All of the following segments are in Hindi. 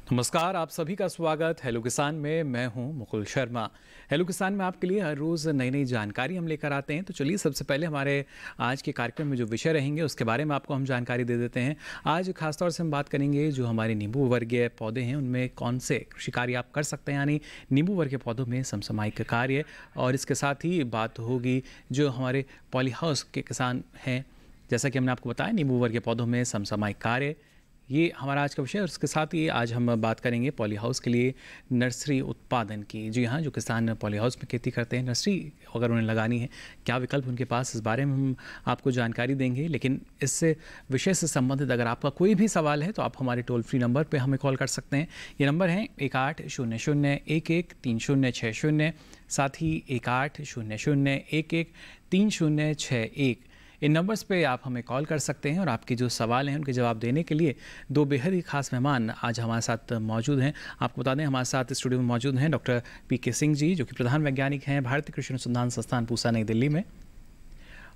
नमस्कार, आप सभी का स्वागत हेलो किसान में। मैं हूं मुकुल शर्मा। हेलो किसान में आपके लिए हर रोज़ नई नई जानकारी हम लेकर आते हैं। तो चलिए सबसे पहले हमारे आज के कार्यक्रम में जो विषय रहेंगे उसके बारे में आपको हम जानकारी दे देते हैं। आज खासतौर से हम बात करेंगे जो हमारे नींबू वर्गीय पौधे हैं उनमें कौन से कृषि कार्य आप कर सकते हैं, यानी नींबू वर्गीय पौधों में समसामयिक कार्य। और इसके साथ ही बात होगी जो हमारे पॉली हाउस के किसान हैं, जैसा कि हमने आपको बताया नींबू वर्गीय पौधों में समसामयिक कार्य, ये हमारा आज का विषय है। और इसके साथ ही आज हम बात करेंगे पॉली हाउस के लिए नर्सरी उत्पादन की। जी हाँ, जो किसान पॉली हाउस में खेती करते हैं, नर्सरी अगर उन्हें लगानी है, क्या विकल्प उनके पास, इस बारे में हम आपको जानकारी देंगे। लेकिन इस विषय से संबंधित अगर आपका कोई भी सवाल है तो आप हमारे टोल फ्री नंबर पर हमें कॉल कर सकते हैं। ये नंबर है 1800113060, साथ ही 1800113061। इन नंबर्स पे आप हमें कॉल कर सकते हैं और आपके जो सवाल हैं उनके जवाब देने के लिए दो बेहद ही खास मेहमान आज हमारे साथ मौजूद हैं। आपको बता दें हमारे साथ स्टूडियो में मौजूद हैं डॉक्टर पीके सिंह जी, जो कि प्रधान वैज्ञानिक हैं भारतीय कृषि अनुसंधान संस्थान पूसा नई दिल्ली में।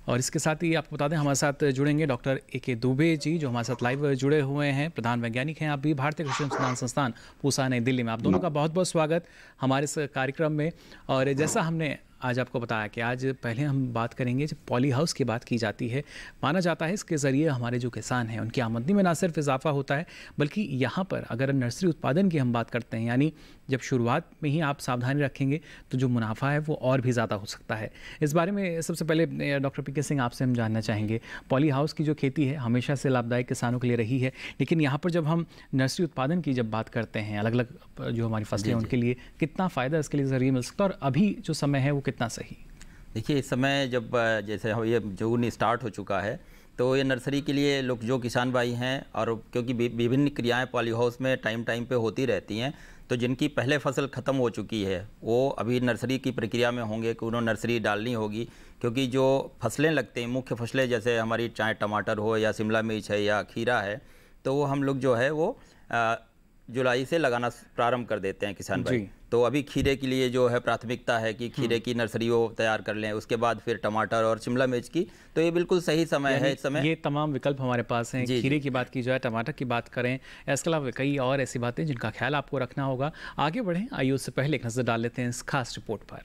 और इसके साथ ही आपको बता दें हमारे साथ जुड़ेंगे डॉक्टर ए.के. दुबे जी, जो हमारे साथ लाइव जुड़े हुए हैं, प्रधान वैज्ञानिक हैं आप भी भारतीय कृषि अनुसंधान संस्थान पूसा नई दिल्ली में। आप दोनों का बहुत बहुत स्वागत हमारे इस कार्यक्रम में। और जैसा हमने आज आपको बताया कि आज पहले हम बात करेंगे, जब पॉली हाउस की बात की जाती है, माना जाता है इसके ज़रिए हमारे जो किसान हैं उनकी आमदनी में ना सिर्फ इजाफा होता है, बल्कि यहाँ पर अगर नर्सरी उत्पादन की हम बात करते हैं, यानी जब शुरुआत में ही आप सावधानी रखेंगे तो जो मुनाफा है वो और भी ज़्यादा हो सकता है। इस बारे में सबसे पहले डॉक्टर पीके सिंह आपसे हम जानना चाहेंगे, पॉली हाउस की जो खेती है हमेशा से लाभदायक किसानों के लिए रही है, लेकिन यहाँ पर जब हम नर्सरी उत्पादन की जब बात करते हैं, अलग अलग जो हमारी फसलें हैं उनके लिए कितना फ़ायदा इसके लिए ज़रिए मिल सकता है, और अभी जो समय है वो कितना सही? देखिए, इस समय जब जैसे ये जून स्टार्ट हो चुका है, तो ये नर्सरी के लिए लोग जो किसान भाई हैं, और क्योंकि विभिन्न क्रियाएं पॉली हाउस में टाइम पे होती रहती हैं, तो जिनकी पहले फसल ख़त्म हो चुकी है वो अभी नर्सरी की प्रक्रिया में होंगे कि उन्होंने नर्सरी डालनी होगी। क्योंकि जो फसलें लगते हैं, मुख्य फसलें जैसे हमारी चाहे टमाटर हो या शिमला मिर्च है या खीरा है, तो वो हम लोग जो है वो जुलाई से लगाना प्रारंभ कर देते हैं किसान भाई। तो अभी खीरे के लिए जो है प्राथमिकता है कि खीरे की नर्सरी वो तैयार कर लें, उसके बाद फिर टमाटर और शिमला मिर्च की। तो ये बिल्कुल सही समय है इस समय। ये तमाम विकल्प हमारे पास हैं। खीरे की बात की जाए, टमाटर की बात करें, इसके अलावा कई और ऐसी बातें जिनका ख्याल आपको रखना होगा। आगे बढ़ें, आइए उससे पहले एक नज़र डाल लेते हैं इस खास रिपोर्ट पर।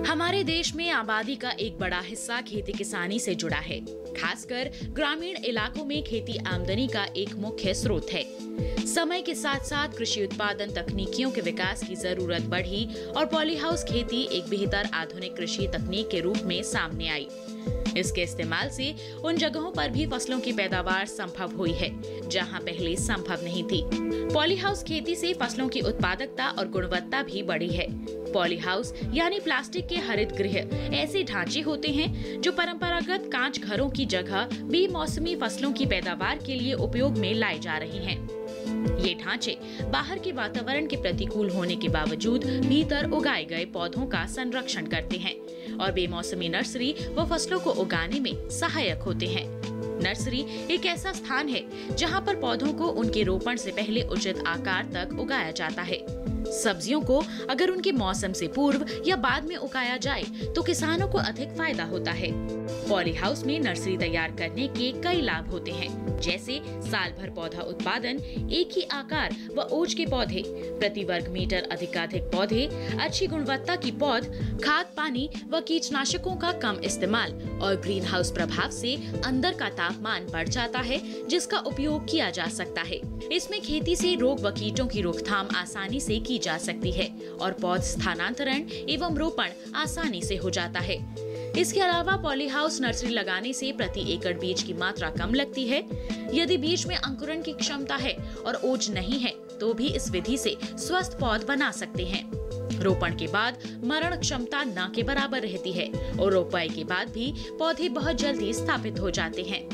हमारे देश में आबादी का एक बड़ा हिस्सा खेती किसानी से जुड़ा है। खासकर ग्रामीण इलाकों में खेती आमदनी का एक मुख्य स्रोत है। समय के साथ साथ कृषि उत्पादन तकनीकियों के विकास की जरूरत बढ़ी और पॉली हाउस खेती एक बेहतर आधुनिक कृषि तकनीक के रूप में सामने आई। इसके इस्तेमाल से उन जगहों पर भी फसलों की पैदावार संभव हुई है जहां पहले संभव नहीं थी। पॉली हाउस खेती से फसलों की उत्पादकता और गुणवत्ता भी बढ़ी है। पॉली हाउस यानी प्लास्टिक के हरित गृह ऐसे ढांचे होते हैं जो परंपरागत कांच घरों की जगह बेमौसमी फसलों की पैदावार के लिए उपयोग में लाए जा रहे हैं। ये ढांचे बाहर के वातावरण के प्रतिकूल होने के बावजूद भीतर उगाए गए पौधों का संरक्षण करते हैं और बेमौसमी नर्सरी व फसलों को उगाने में सहायक होते हैं। नर्सरी एक ऐसा स्थान है जहां पर पौधों को उनके रोपण से पहले उचित आकार तक उगाया जाता है। सब्जियों को अगर उनके मौसम से पूर्व या बाद में उगाया जाए तो किसानों को अधिक फायदा होता है। पॉली हाउस में नर्सरी तैयार करने के कई लाभ होते हैं, जैसे साल भर पौधा उत्पादन, एक ही आकार व ओज के पौधे, प्रति वर्ग मीटर अधिकाधिक पौधे, अच्छी गुणवत्ता की पौध, खाद पानी व कीटनाशकों का कम इस्तेमाल और ग्रीन हाउस प्रभाव से अंदर का तापमान बढ़ जाता है, जिसका उपयोग किया जा सकता है। इसमें खेती से रोग व कीटों की रोकथाम आसानी से की जा सकती है और पौध स्थानांतरण एवं रोपण आसानी से हो जाता है। इसके अलावा पॉली हाउस नर्सरी लगाने से प्रति एकड़ बीज की मात्रा कम लगती है। यदि बीज में अंकुरण की क्षमता है और ओज नहीं है तो भी इस विधि से स्वस्थ पौध बना सकते हैं। रोपण के बाद मरण क्षमता न के बराबर रहती है और रोपाई के बाद भी पौधे बहुत जल्दी स्थापित हो जाते हैं।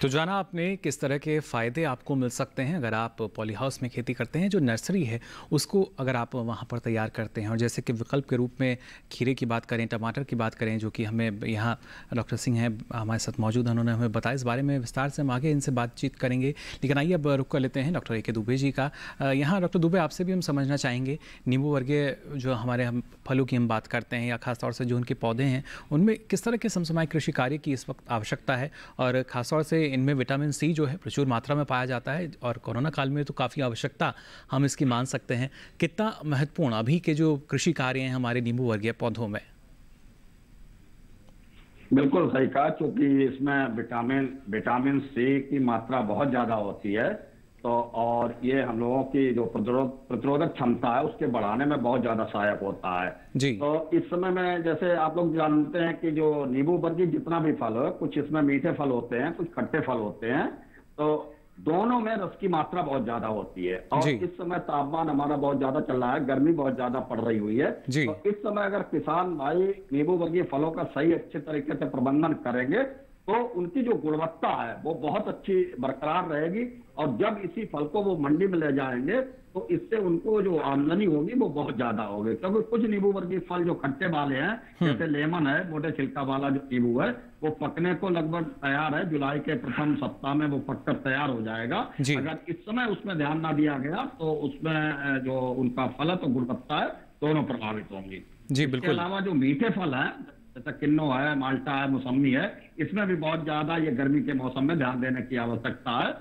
तो जाना आपने किस तरह के फ़ायदे आपको मिल सकते हैं अगर आप पॉली हाउस में खेती करते हैं। जो नर्सरी है उसको अगर आप वहाँ पर तैयार करते हैं, और जैसे कि विकल्प के रूप में खीरे की बात करें, टमाटर की बात करें, जो कि हमें यहाँ डॉक्टर सिंह हैं हमारे साथ मौजूद हैं, उन्होंने हमें बताया। इस बारे में विस्तार से हम आगे इनसे बातचीत करेंगे, लेकिन आइए अब रुक कर लेते हैं डॉक्टर ए के दुबे जी का। यहाँ डॉक्टर दुबे, आपसे भी हम समझना चाहेंगे, नींबू वर्गीय जो हमारे हम फलों की हम बात करते हैं, या खासतौर से जो उनके पौधे हैं, उनमें किस तरह के समसामयिक कृषि कार्य की इस वक्त आवश्यकता है, और खासतौर से इनमें विटामिन सी जो है प्रचुर मात्रा में पाया जाता है, और कोरोना काल में तो काफ़ी आवश्यकता हम इसकी मान सकते हैं। कितना महत्वपूर्ण अभी के जो कृषि कार्य हैं हमारे नींबू वर्गीय पौधों में? बिल्कुल सही कहा, क्योंकि इसमें विटामिन सी की मात्रा बहुत ज्यादा होती है, तो और ये हम लोगों की जो प्रतिरोधक क्षमता है उसके बढ़ाने में बहुत ज्यादा सहायक होता है जी। तो इस समय में जैसे आप लोग जानते हैं कि जो नींबू वर्गीय जितना भी फल हो, कुछ इसमें मीठे फल होते हैं, कुछ खट्टे फल होते हैं, तो दोनों में रस की मात्रा बहुत ज्यादा होती है। और इस समय तापमान हमारा बहुत ज्यादा चल रहा है, गर्मी बहुत ज्यादा पड़ रही हुई है, तो इस समय अगर किसान भाई नींबू वर्गीय फलों का सही अच्छे तरीके से प्रबंधन करेंगे तो उनकी जो गुणवत्ता है वो बहुत अच्छी बरकरार रहेगी, और जब इसी फल को वो मंडी में ले जाएंगे तो इससे उनको जो आमदनी होगी वो बहुत ज्यादा होगी। क्योंकि कुछ नींबू वर्गीय फल जो खट्टे वाले हैं, जैसे लेमन है, मोटे छिलका वाला जो नींबू है, वो पकने को लगभग तैयार है, जुलाई के प्रथम सप्ताह में वो पककर तैयार हो जाएगा। अगर इस समय उसमें ध्यान ना दिया गया तो उसमें जो उनका फल है तो गुणवत्ता है दोनों प्रभावित होंगी। जी बिल्कुल। इसके अलावा जो मीठे फल है, जैसे किन्नो है, माल्टा है, मौसमी है, इसमें भी बहुत ज्यादा ये गर्मी के मौसम में ध्यान देने की आवश्यकता है।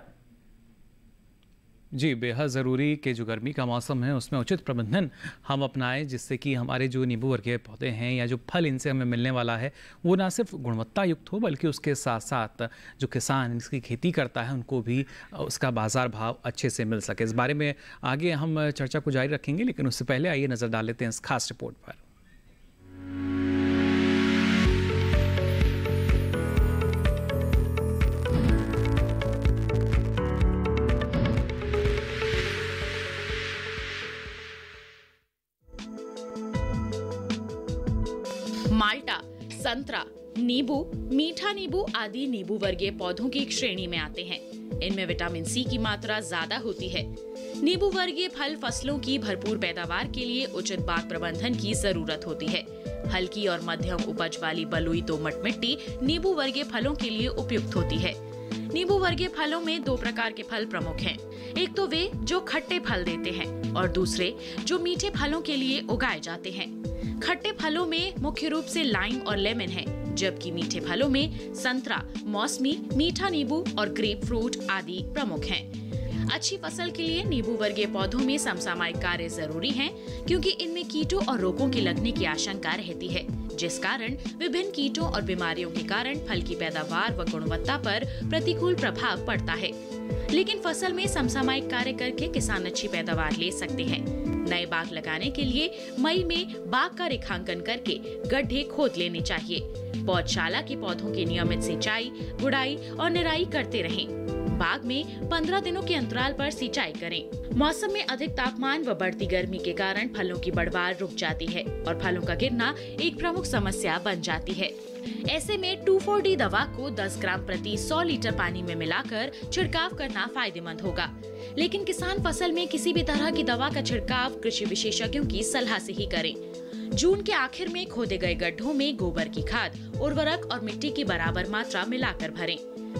जी, बेहद ज़रूरी कि जो गर्मी का मौसम है उसमें उचित प्रबंधन हम अपनाएं, जिससे कि हमारे जो नींबू वर्गीय पौधे हैं या जो फल इनसे हमें मिलने वाला है वो ना सिर्फ गुणवत्ता युक्त हो, बल्कि उसके साथ साथ जो किसान इसकी खेती करता है उनको भी उसका बाज़ार भाव अच्छे से मिल सके। इस बारे में आगे हम चर्चा को जारी रखेंगे, लेकिन उससे पहले आइए नज़र डाल लेते हैं इस खास रिपोर्ट पर। माल्टा, संतरा, नींबू, मीठा नींबू आदि नींबू वर्गीय पौधों की एक श्रेणी में आते हैं। इनमें विटामिन सी की मात्रा ज्यादा होती है। नींबू वर्गीय फल फसलों की भरपूर पैदावार के लिए उचित बाग प्रबंधन की जरूरत होती है। हल्की और मध्यम उपज वाली बलुई दोमट मिट्टी नींबू वर्गीय फलों के लिए उपयुक्त होती है। नींबू वर्गीय फलों में दो प्रकार के फल प्रमुख हैं। एक तो वे जो खट्टे फल देते हैं, और दूसरे जो मीठे फलों के लिए उगाए जाते हैं। खट्टे फलों में मुख्य रूप से लाइम और लेमन है, जबकि मीठे फलों में संतरा, मौसमी, मीठा नींबू और ग्रेप फ्रूट आदि प्रमुख हैं। अच्छी फसल के लिए नींबू वर्गीय पौधों में समसामयिक कार्य जरूरी हैं, क्योंकि इनमें कीटों और रोगों के लगने की आशंका रहती है, जिस कारण विभिन्न कीटों और बीमारियों के कारण फल की पैदावार व गुणवत्ता पर प्रतिकूल प्रभाव पड़ता है। लेकिन फसल में समसामयिक कार्य करके किसान अच्छी पैदावार ले सकते हैं। नए बाग लगाने के लिए मई में बाग का रेखांकन करके गड्ढे खोद लेने चाहिए। पौधशाला के पौधों की नियमित सिंचाई, गुड़ाई और निराई करते रहें। बाग में 15 दिनों के अंतराल पर सिंचाई करें। मौसम में अधिक तापमान व बढ़ती गर्मी के कारण फलों की बढ़वार रुक जाती है और फलों का गिरना एक प्रमुख समस्या बन जाती है। ऐसे में 2,4-D दवा को 10 ग्राम प्रति 100 लीटर पानी में मिलाकर छिड़काव करना फायदेमंद होगा। लेकिन किसान फसल में किसी भी तरह की दवा का छिड़काव कृषि विशेषज्ञों की सलाह से ही करें। जून के आखिर में खोदे गए गड्ढों में गोबर की खाद, उर्वरक और मिट्टी की बराबर मात्रा मिलाकर भरें।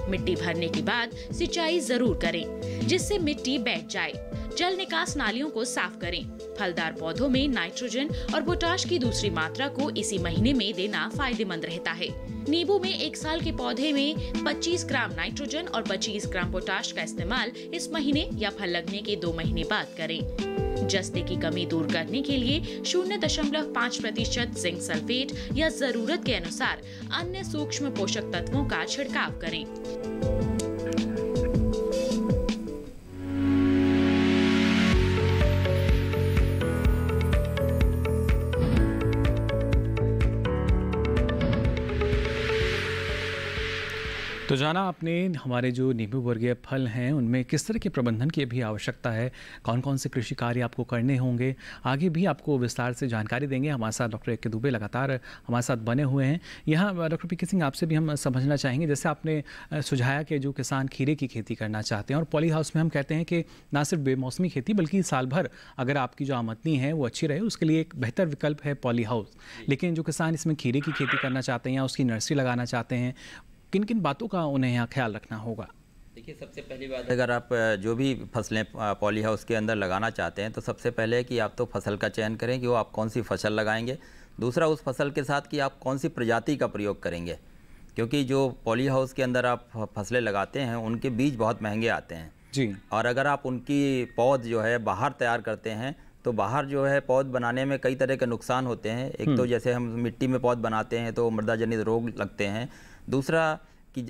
मिट्टी भरने के बाद सिंचाई जरूर करें, जिससे मिट्टी बैठ जाए। जल निकास नालियों को साफ करें। फलदार पौधों में नाइट्रोजन और पोटाश की दूसरी मात्रा को इसी महीने में देना फायदेमंद रहता है। नींबू में 1 साल के पौधे में 25 ग्राम नाइट्रोजन और 25 ग्राम पोटाश का इस्तेमाल इस महीने या फल लगने के 2 महीने बाद करें। जस्ते की कमी दूर करने के लिए 0.5% जिंक सल्फेट या जरूरत के अनुसार अन्य सूक्ष्म पोषक तत्वों का छिड़काव करें। तो जाना आपने हमारे जो नींबू वर्गीय फल हैं उनमें किस तरह के प्रबंधन की भी आवश्यकता है, कौन कौन से कृषि कार्य आपको करने होंगे, आगे भी आपको विस्तार से जानकारी देंगे। हमारे साथ डॉक्टर ए.के. दुबे लगातार हमारे साथ बने हुए हैं। यहाँ डॉक्टर पी.के. सिंह आपसे भी हम समझना चाहेंगे, जैसे आपने सुझाया कि जो किसान खीरे की खेती करना चाहते हैं और पॉली हाउस में हम कहते हैं कि ना सिर्फ बेमौसमी खेती बल्कि साल भर अगर आपकी जो आमदनी है वो अच्छी रहे उसके लिए एक बेहतर विकल्प है पॉली हाउस। लेकिन जो किसान इसमें खीरे की खेती करना चाहते हैं या उसकी नर्सरी लगाना चाहते हैं, किन किन बातों का उन्हें यहाँ ख्याल रखना होगा? देखिए, सबसे पहली बात, अगर आप जो भी फसलें पॉली हाउस के अंदर लगाना चाहते हैं तो सबसे पहले कि आप तो फसल का चयन करें कि वो आप कौन सी फसल लगाएंगे। दूसरा, उस फसल के साथ कि आप कौन सी प्रजाति का प्रयोग करेंगे, क्योंकि जो पॉली हाउस के अंदर आप फसलें लगाते हैं उनके बीज बहुत महंगे आते हैं जी। और अगर आप उनकी पौध जो है बाहर तैयार करते हैं तो बाहर जो है पौध बनाने में कई तरह के नुकसान होते हैं। एक तो जैसे हम मिट्टी में पौध बनाते हैं तो मृदा जनित रोग लगते हैं। दूसरा कि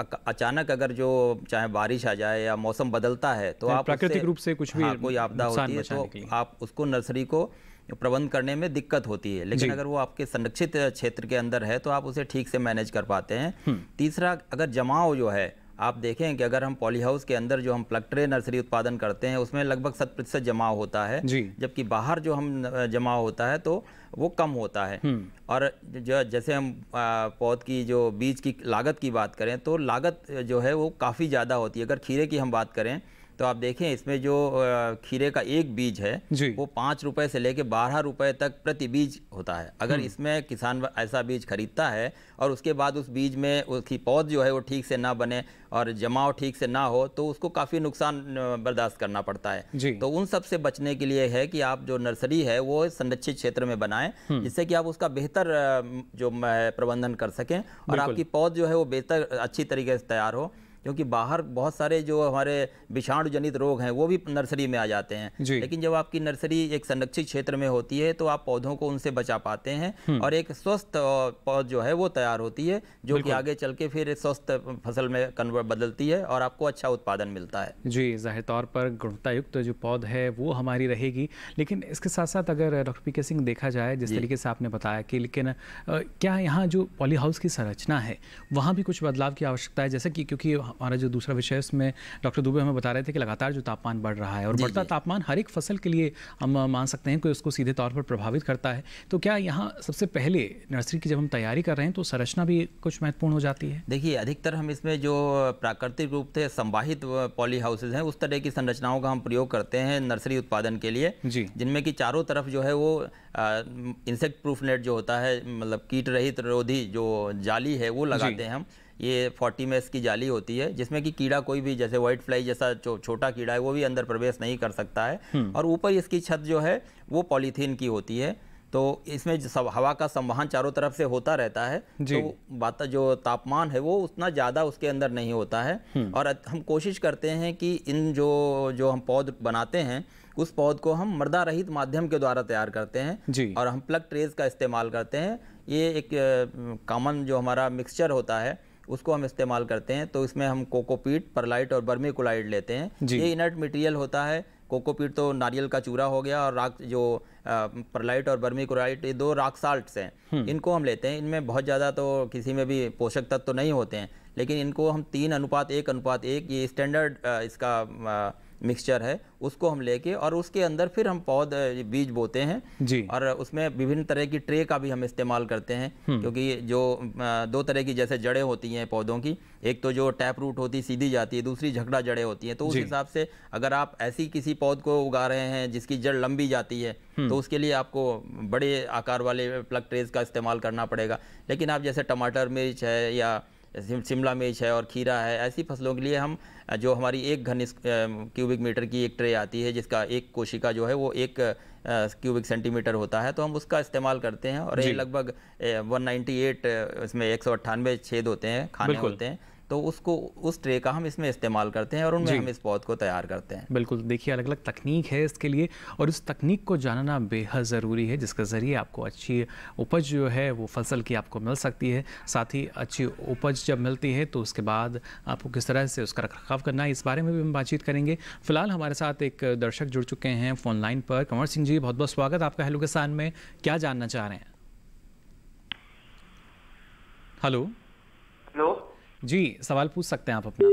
अचानक अगर जो चाहे बारिश आ जाए या मौसम बदलता है तो आप प्राकृतिक रूप से कुछ भी कोई आपदा होती है तो आप उसको नर्सरी को प्रबंध करने में दिक्कत होती है। लेकिन अगर वो आपके संरक्षित क्षेत्र के अंदर है तो आप उसे ठीक से मैनेज कर पाते हैं। तीसरा, अगर जमाव जो है, आप देखें कि अगर हम पॉली हाउस के अंदर जो हम प्लग ट्रे नर्सरी उत्पादन करते हैं उसमें लगभग 100% जमाव होता है, जबकि बाहर जो हम जमाव होता है तो वो कम होता है। और जैसे हम पौध की जो बीज की लागत की बात करें तो लागत जो है वो काफ़ी ज़्यादा होती है। अगर खीरे की हम बात करें तो आप देखें इसमें जो खीरे का एक बीज है वो 5 रुपए से लेके 12 रुपए तक प्रति बीज होता है। अगर इसमें किसान ऐसा बीज खरीदता है और उसके बाद उस बीज में उसकी पौध जो है वो ठीक से ना बने और जमाव ठीक से ना हो तो उसको काफ़ी नुकसान बर्दाश्त करना पड़ता है। तो उन सब से बचने के लिए है कि आप जो नर्सरी है वो संरक्षित क्षेत्र में बनाएं, जिससे कि आप उसका बेहतर जो प्रबंधन कर सकें और आपकी पौध जो है वो बेहतर अच्छी तरीके से तैयार हो। क्योंकि बाहर बहुत सारे जो हमारे विषाणु जनित रोग हैं वो भी नर्सरी में आ जाते हैं। लेकिन जब आपकी नर्सरी एक संरक्षित क्षेत्र में होती है तो आप पौधों को उनसे बचा पाते हैं और एक स्वस्थ पौध जो है वो तैयार होती है, जो कि आगे चल के फिर स्वस्थ फसल में कन्वर्ट बदलती है और आपको अच्छा उत्पादन मिलता है। जी, जाहिर तौर पर गुणवत्तायुक्त जो पौध है वो हमारी रहेगी। लेकिन इसके साथ साथ अगर डॉक्टर पी.के. सिंह देखा जाए जिस तरीके से आपने बताया कि लेकिन क्या यहाँ जो पॉली हाउस की संरचना है वहाँ भी कुछ बदलाव की आवश्यकता है? जैसे कि क्योंकि हमारा जो दूसरा विषय है उसमें डॉक्टर दुबे हमें बता रहे थे कि लगातार जो तापमान बढ़ रहा है और बढ़ता तापमान हर एक फसल के लिए हम मान सकते हैं कि उसको सीधे तौर पर प्रभावित करता है। तो क्या यहाँ सबसे पहले नर्सरी की जब हम तैयारी कर रहे हैं तो संरचना भी कुछ महत्वपूर्ण हो जाती है? देखिए, अधिकतर हम इसमें जो प्राकृतिक रूप से संवाहित पॉली हाउसेज हैं उस तरह की संरचनाओं का हम प्रयोग करते हैं नर्सरी उत्पादन के लिए, जिनमें कि चारों तरफ जो है वो इंसेक्ट प्रूफ नेट जो होता है, मतलब कीट रहित रोधी जो जाली है वो लगाते हैं हम। ये 40 मेस की जाली होती है जिसमें कि कीड़ा कोई भी, जैसे व्हाइट फ्लाई जैसा छोटा कीड़ा है वो भी अंदर प्रवेश नहीं कर सकता है। और ऊपर इसकी छत जो है वो पॉलीथीन की होती है, तो इसमें हवा का संवहन चारों तरफ से होता रहता है, तो बात जो तापमान है वो उतना ज़्यादा उसके अंदर नहीं होता है। और हम कोशिश करते हैं कि इन जो हम पौध बनाते हैं उस पौध को हम मृदा रहित माध्यम के द्वारा तैयार करते हैं और हम प्लग ट्रेज का इस्तेमाल करते हैं। ये एक कॉमन जो हमारा मिक्सचर होता है उसको हम इस्तेमाल करते हैं। तो इसमें हम कोकोपीट, परलाइट और बर्मीकुलाइड लेते हैं। ये इनर्ट मटेरियल होता है। कोकोपीट तो नारियल का चूरा हो गया और राख जो परलाइट और बर्मीकुलाइड ये 2 रॉक साल्ट्स हैं, इनको हम लेते हैं। इनमें बहुत ज़्यादा तो किसी में भी पोषक तत्व तो नहीं होते हैं, लेकिन इनको हम 3:1:1 ये स्टैंडर्ड इसका मिक्सचर है उसको हम लेके और उसके अंदर फिर हम पौध बीज बोते हैं और उसमें विभिन्न तरह की ट्रे का भी हम इस्तेमाल करते हैं, क्योंकि जो 2 तरह की जैसे जड़ें होती हैं पौधों की, एक तो जो टैप रूट होती सीधी जाती है, दूसरी झगड़ा जड़ें होती हैं। तो उस हिसाब से अगर आप ऐसी किसी पौध को उगा रहे हैं जिसकी जड़ लंबी जाती है तो उसके लिए आपको बड़े आकार वाले प्लग ट्रेज का इस्तेमाल करना पड़ेगा। लेकिन आप जैसे टमाटर मिर्च है या शिमला मिर्च है और खीरा है, ऐसी फसलों के लिए हम जो हमारी 1 घन क्यूबिक मीटर की एक ट्रे आती है जिसका एक कोशिका जो है वो 1 क्यूबिक सेंटीमीटर होता है, तो हम उसका इस्तेमाल करते हैं। और ये लगभग 198 इसमें 198 छेद होते हैं, खाने होते हैं, तो उसको उस ट्रे का हम इसमें इस्तेमाल करते हैं और उनमें हम इस पौध को तैयार करते हैं। बिल्कुल, देखिए अलग अलग तकनीक है इसके लिए और उस तकनीक को जानना बेहद ज़रूरी है जिसके ज़रिए आपको अच्छी उपज जो है वो फसल की आपको मिल सकती है। साथ ही अच्छी उपज जब मिलती है तो उसके बाद आपको किस तरह से उसका रखरखाव करना है, इस बारे में भी हम बातचीत करेंगे। फिलहाल हमारे साथ एक दर्शक जुड़ चुके हैं फ़ोन लाइन पर। कंवर सिंह जी, बहुत बहुत स्वागत आपका हेलो किसान में। क्या जानना चाह रहे हैं? हेलो जी, सवाल पूछ सकते हैं आप अपना।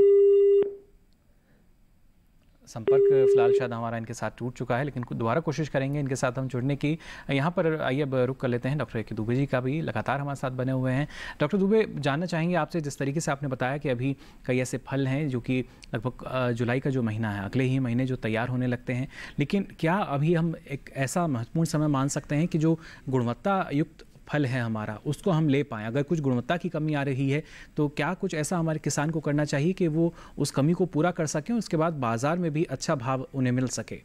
संपर्क फिलहाल शायद हमारा इनके साथ टूट चुका है, लेकिन दोबारा कोशिश करेंगे इनके साथ हम जुड़ने की। यहाँ पर आइए अब रुक कर लेते हैं डॉक्टर ए.के. दुबे जी का भी लगातार हमारे साथ बने हुए हैं। डॉक्टर दुबे, जानना चाहेंगे आपसे, जिस तरीके से आपने बताया कि अभी कई ऐसे फल हैं जो कि लगभग जुलाई का जो महीना है, अगले ही महीने जो तैयार होने लगते हैं, लेकिन क्या अभी हम एक ऐसा महत्वपूर्ण समय मान सकते हैं कि जो गुणवत्ता युक्त फल है हमारा, उसको हम ले पाएँ? अगर कुछ गुणवत्ता की कमी आ रही है तो क्या कुछ ऐसा हमारे किसान को करना चाहिए कि वो उस कमी को पूरा कर सकें, उसके बाद बाजार में भी अच्छा भाव उन्हें मिल सके?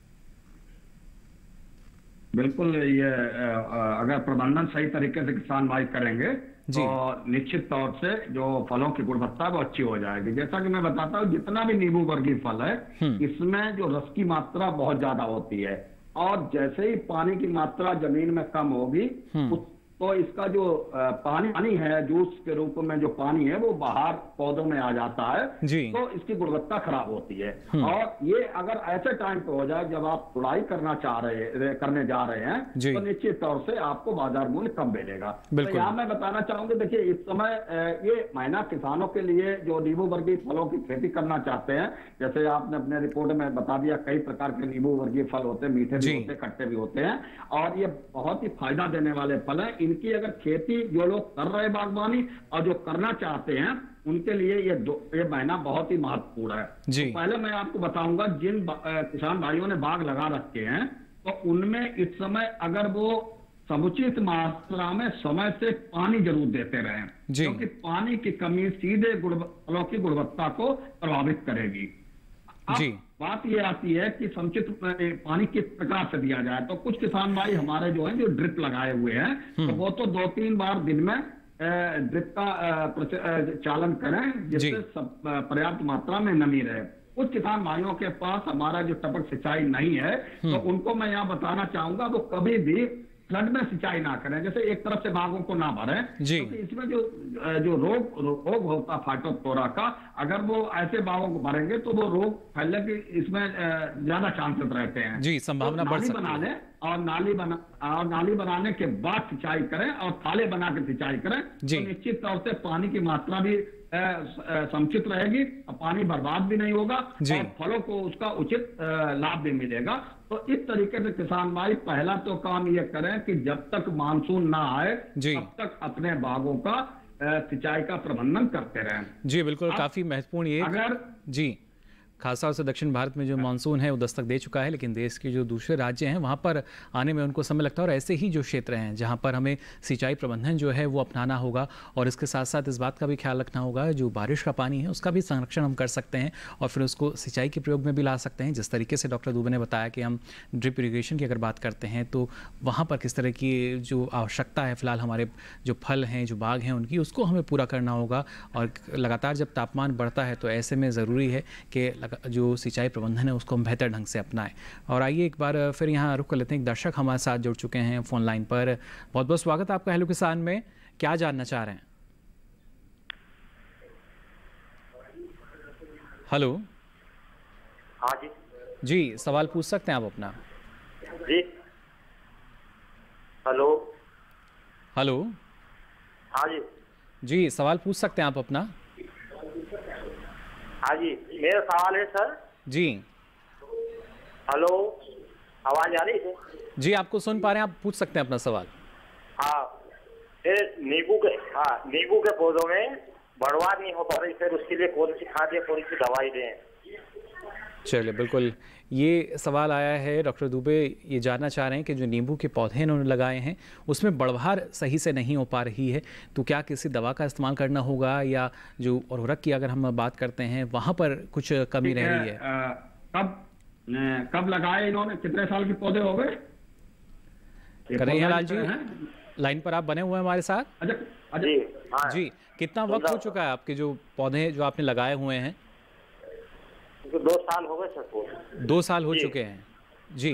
बिल्कुल, ये अगर प्रबंधन सही तरीके से किसान भाई करेंगे तो निश्चित तौर से जो फलों की गुणवत्ता वो अच्छी हो जाएगी। जैसा कि मैं बताता हूँ, जितना भी नींबू वर्गीय फल है, इसमें जो रस की मात्रा बहुत ज्यादा होती है, और जैसे ही पानी की मात्रा जमीन में कम होगी तो इसका जो पानी है, जूस के रूप में जो पानी है, वो बाहर पौधों में आ जाता है, तो इसकी गुणवत्ता खराब होती है। और ये अगर ऐसे टाइम पे हो जाए जब आप तुड़ाई करने जा रहे हैं, तो निश्चित तौर से आपको बाजार मूल्य कम मिलेगा। तो यहाँ मैं बताना चाहूंगा, देखिए इस समय ये महीना किसानों के लिए जो नींबू वर्गीय फलों की खेती करना चाहते हैं, जैसे आपने अपने रिपोर्ट में बता दिया, कई प्रकार के नींबू वर्गीय फल होते हैं, मीठे भी होते हैं, खट्टे भी होते हैं, और ये बहुत ही फायदा देने वाले फल हैं। इनकी अगर खेती जो लोग कर रहे हैं बागवानी और जो करना चाहते हैं, उनके लिए ये महीना बहुत ही महत्वपूर्ण है। तो पहले मैं आपको बताऊंगा, जिन किसान भाइयों ने बाग लगा रखे हैं, तो उनमें इस समय अगर वो समुचित मात्रा में समय से पानी जरूर देते रहें, क्योंकि पानी की कमी सीधे फलों की गुणवत्ता को प्रभावित करेगी। बात ये आती है कि समुचित पानी किस प्रकार से दिया जाए। तो कुछ किसान भाई हमारे जो हैं, जो ड्रिप लगाए हुए हैं, तो वो तो 2-3 बार दिन में ड्रिप का चालन करें, जिससे पर्याप्त मात्रा में नमी रहे। कुछ किसान भाइयों के पास हमारा जो टपक सिंचाई नहीं है, तो उनको मैं यहाँ बताना चाहूंगा, वो कभी भी फ्लड में सिंचाई ना करें, जैसे एक तरफ से बागों को ना भरें, क्योंकि इसमें जो रोग होता फाइटोप्थोरा का, अगर वो ऐसे बागों को भरेंगे तो वो रोग फैलने की इसमें ज्यादा चांसेस रहते हैं। जी, संभावना बढ़ सकती है। बना लें और नाली बनाने के बाद सिंचाई करें और थाले बना के सिंचाई करें, तो निश्चित तौर से पानी की मात्रा भी समुचित रहेगी, पानी बर्बाद भी नहीं होगा, और फलों को उसका उचित लाभ भी मिलेगा। तो इस तरीके से किसान भाई पहला तो काम ये करें कि जब तक मानसून ना आए, तब तक अपने बागों का सिंचाई का प्रबंधन करते रहें। जी बिल्कुल, काफी महत्वपूर्ण ये अगर खासतौर से दक्षिण भारत में जो मानसून है वो दस्तक दे चुका है, लेकिन देश के जो दूसरे राज्य हैं वहाँ पर आने में उनको समय लगता है, और ऐसे ही जो क्षेत्र हैं जहाँ पर हमें सिंचाई प्रबंधन जो है वो अपनाना होगा, और इसके साथ साथ इस बात का भी ख्याल रखना होगा, जो बारिश का पानी है उसका भी संरक्षण हम कर सकते हैं और फिर उसको सिंचाई के प्रयोग में भी ला सकते हैं। जिस तरीके से डॉक्टर दुबे ने बताया कि हम ड्रिप इरीगेशन की अगर बात करते हैं तो वहाँ पर किस तरह की जो आवश्यकता है फिलहाल हमारे जो फल हैं, जो बाग हैं उनकी, उसको हमें पूरा करना होगा। और लगातार जब तापमान बढ़ता है तो ऐसे में ज़रूरी है कि जो सिंचाई प्रबंधन है उसको हम बेहतर ढंग से अपनाएं। और आइए एक बार फिर यहाँ रुक कर लेते हैं, एक दर्शक हमारे साथ जुड़ चुके हैं फोन लाइन पर। बहुत बहुत स्वागत आपका हेलो किसान में, क्या जानना चाह रहे हैं? हेलो। हाँ जी। जी, सवाल पूछ सकते हैं आप अपना। जी हेलो। हेलो। हाँ जी। जी, सवाल पूछ सकते हैं आप अपना। हाँ जी, मेरा सवाल है सर। जी हेलो, आवाज आ रही है? जी, आपको सुन पा रहे हैं, आप पूछ सकते हैं अपना सवाल। हाँ, नींबू के पौधों में बढ़वार नहीं हो पा रही, फिर उसके लिए कौन सी खाद या कौन सी दवाई दें? चलिए, बिल्कुल ये सवाल आया है डॉक्टर दुबे, ये जानना चाह रहे हैं कि जो नींबू के पौधे इन्होंने लगाए हैं उसमें बढ़वार सही से नहीं हो पा रही है, तो क्या किसी दवा का इस्तेमाल करना होगा, या जो उर्वरक की अगर हम बात करते हैं वहाँ पर कुछ कमी रह रही है? कब लगाए इन्होंने, कितने साल के पौधे हो गए? कन्हैयालाल जी, लाइन पर आप बने हुए हैं हमारे साथ? जी, कितना वक्त हो चुका है आपके जो पौधे जो आपने लगाए हुए हैं? 2 साल हो गए सर। 2 साल हो चुके हैं जी।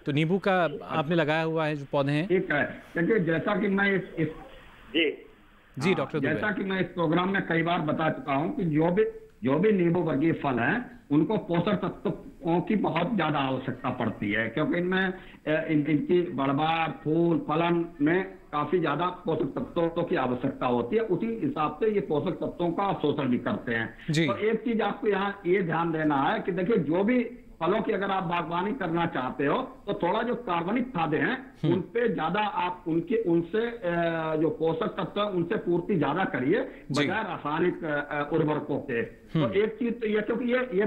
तो नींबू का आपने लगाया हुआ है जो पौधे हैं? ठीक है, क्योंकि जैसा कि मैं जी डॉक्टर दुबे, जैसा कि मैं इस प्रोग्राम में कई बार बता चुका हूं कि जो भी नींबू वर्गीय फल हैं उनको पोषक तत्वों की बहुत ज्यादा आवश्यकता पड़ती है, क्योंकि इनमें इनकी बढ़वार, फूल, फलन में काफी ज्यादा पोषक तत्वों की आवश्यकता होती है, उसी हिसाब से ये पोषक तत्वों का शोषण भी करते हैं। तो एक चीज आपको यहाँ ये ध्यान देना है कि देखिए, जो भी फलों की अगर आप बागवानी करना चाहते हो तो थोड़ा जो कार्बनिक खादें हैं उन पे ज्यादा आप उनसे जो पोषक तत्व है उनसे पूर्ति ज्यादा करिए बजाय रासायनिक उर्वरकों के। तो एक चीज तो ये, क्योंकि ये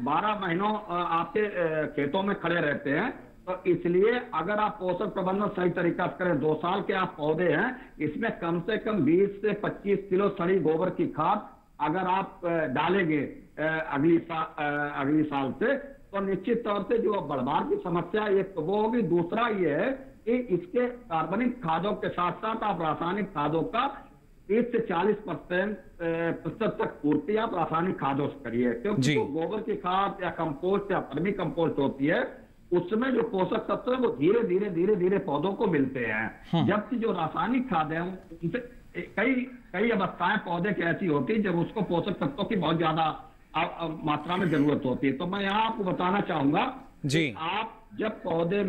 12 महीनों आपके खेतों में खड़े रहते हैं, तो इसलिए अगर आप पोषक प्रबंधन सही तरीका से करें, 2 साल के आप पौधे हैं, इसमें कम से कम 20 से 25 किलो सड़ी गोबर की खाद अगर आप डालेंगे अगली साल से, तो निश्चित तौर से जो बढ़वार की समस्या एक वो होगी। दूसरा ये है कि इसके कार्बनिक खादों के साथ साथ आप रासायनिक खादों का 30 से 40% तक पूर्ति आप रासायनिक खादों से करिए, क्योंकि जो गोबर की खाद या कंपोस्ट या वर्मी कंपोस्ट होती है उसमें जो पोषक तत्व है वो धीरे धीरे पौधों को मिलते हैं, जबकि जो रासायनिक खाद है उनसे कई अवस्थाएं पौधे की ऐसी होती है जब उसको पोषक तत्वों की बहुत ज्यादा मात्रा में जरूरत होती है। तो मैं यहाँ आपको बताना चाहूंगा जी, आप जब पौधे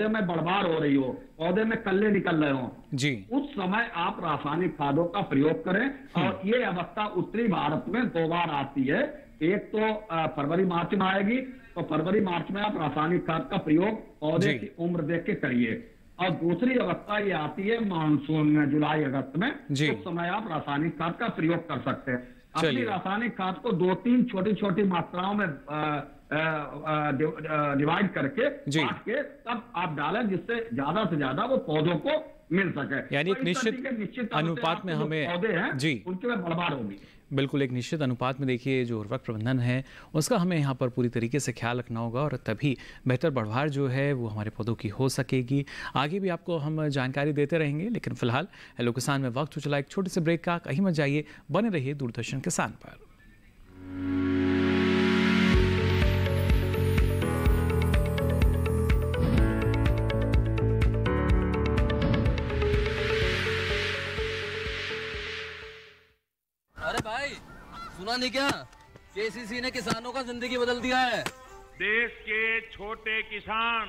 में बढ़वार हो रही हो, पौधे में कल्ले निकल रहे हो जी, उस समय आप रासायनिक खादों का प्रयोग करें। और ये अवस्था उत्तरी भारत में 2 बार आती है, एक तो फरवरी मार्च में आएगी, तो फरवरी मार्च में आप रासायनिक खाद का प्रयोग पौधे की उम्र देख के करिए, और दूसरी अवस्था ये आती है मानसून में, जुलाई अगस्त में, उस समय आप रासायनिक खाद का प्रयोग कर सकते हैं। अपनी रासायनिक खाद को 2-3 छोटी मात्राओं में डिवाइड करके बांट के तब आप डालें, जिससे ज्यादा से ज्यादा वो पौधों को मिल सके। यानी एक निश्चित अनुपात में हमें पौधे हैं जी उनके में बढ़वार होगी। बिल्कुल, एक निश्चित अनुपात में देखिए जो उर्वरक प्रबंधन है उसका हमें यहाँ पर पूरी तरीके से ख्याल रखना होगा, और तभी बेहतर बढ़वार जो है वो हमारे पौधों की हो सकेगी। आगे भी आपको हम जानकारी देते रहेंगे, लेकिन फिलहाल हेलो किसान में वक्त हो चला एक छोटे से ब्रेक का। कहीं मत जाइए, बने रहिए दूरदर्शन किसान पर। अरे भाई, सुना नहीं क्या? केसीसी ने किसानों का जिंदगी बदल दिया है। देश के छोटे किसान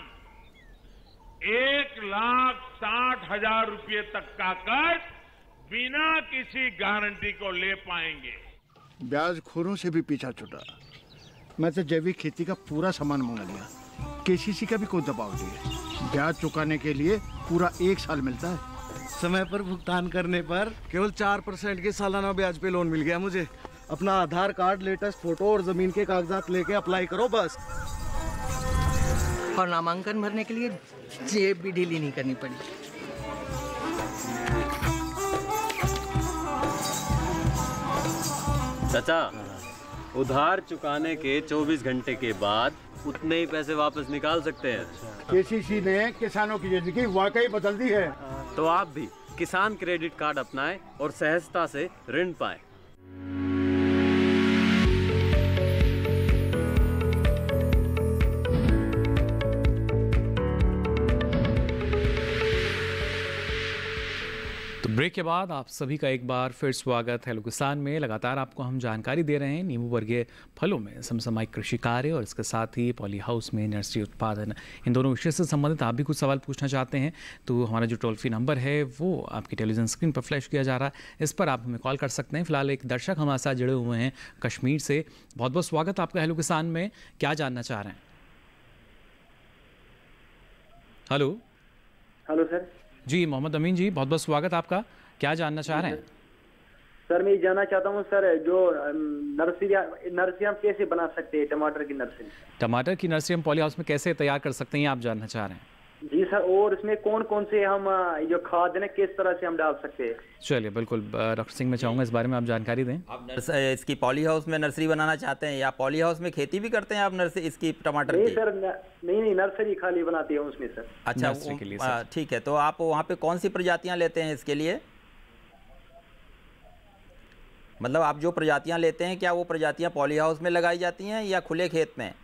1,60,000 रुपए तक का कर्ज बिना किसी गारंटी को ले पाएंगे। ब्याज खोरों से भी पीछा छुटा। मैं तो जैविक खेती का पूरा सामान मंगा लिया, केसीसी का भी कोई दबाव नहीं है। ब्याज चुकाने के लिए पूरा 1 साल मिलता है। समय पर भुगतान करने पर केवल 4% के सालाना ब्याज पे लोन मिल गया मुझे। अपना आधार कार्ड, लेटेस्ट फोटो और जमीन के कागजात लेके अप्लाई करो बस। और नामांकन भरने के लिए जेब भी ढीली नहीं करनी पड़ी। चाचा, उधार चुकाने के 24 घंटे के बाद उतने ही पैसे वापस निकाल सकते हैं। केसीसी ने किसानों की जिंदगी वाकई बदल दी है। तो आप भी किसान क्रेडिट कार्ड अपनाएं और सहजता से ऋण पाएं। ब्रेक के बाद आप सभी का एक बार फिर स्वागत है हेलो किसान में। लगातार आपको हम जानकारी दे रहे हैं नींबू वर्गीय फलों में समसामयिक कृषि कार्य और इसके साथ ही पॉली हाउस में नर्सरी उत्पादन, इन दोनों विषय से संबंधित आप भी कुछ सवाल पूछना चाहते हैं तो हमारा जो टोल फ्री नंबर है वो आपकी टेलीविजन स्क्रीन पर फ्लैश किया जा रहा है, इस पर आप हमें कॉल कर सकते हैं। फिलहाल एक दर्शक हमारे साथ जुड़े हुए हैं कश्मीर से। बहुत बहुत स्वागत आपका हेलो किसान में। क्या जानना चाह रहे हैं? हेलो हेलो सर जी, मोहम्मद अमीन जी, बहुत बहुत स्वागत आपका। क्या जानना चाह रहे हैं? सर मैं जानना चाहता हूँ सर, जो नर्सरी हम कैसे बना सकते हैं? टमाटर की नर्सरी हम पॉली हाउस में कैसे तैयार कर सकते हैं, आप जानना चाह रहे हैं? जी सर, और इसमें कौन कौन से हम जो खाद है किस तरह से हम डाल सकते हैं? चलिए बिल्कुल, डॉक्टर सिंह मैं चाहूँगा इस बारे में आप जानकारी दें। आप इसकी पॉली हाउस में नर्सरी बनाना चाहते हैं या पॉली हाउस में खेती भी करते हैं आप नर्सरी इसकी टमाटर नहीं की? सर, नहीं नर्सरी खाली बनाती है उसमें सर। अच्छा, ठीक है। तो आप वहाँ पे कौन सी प्रजातियाँ लेते हैं इसके लिए? मतलब आप जो प्रजातियाँ लेते हैं क्या वो प्रजातियाँ पॉली हाउस में लगाई जाती हैं या खुले खेत में?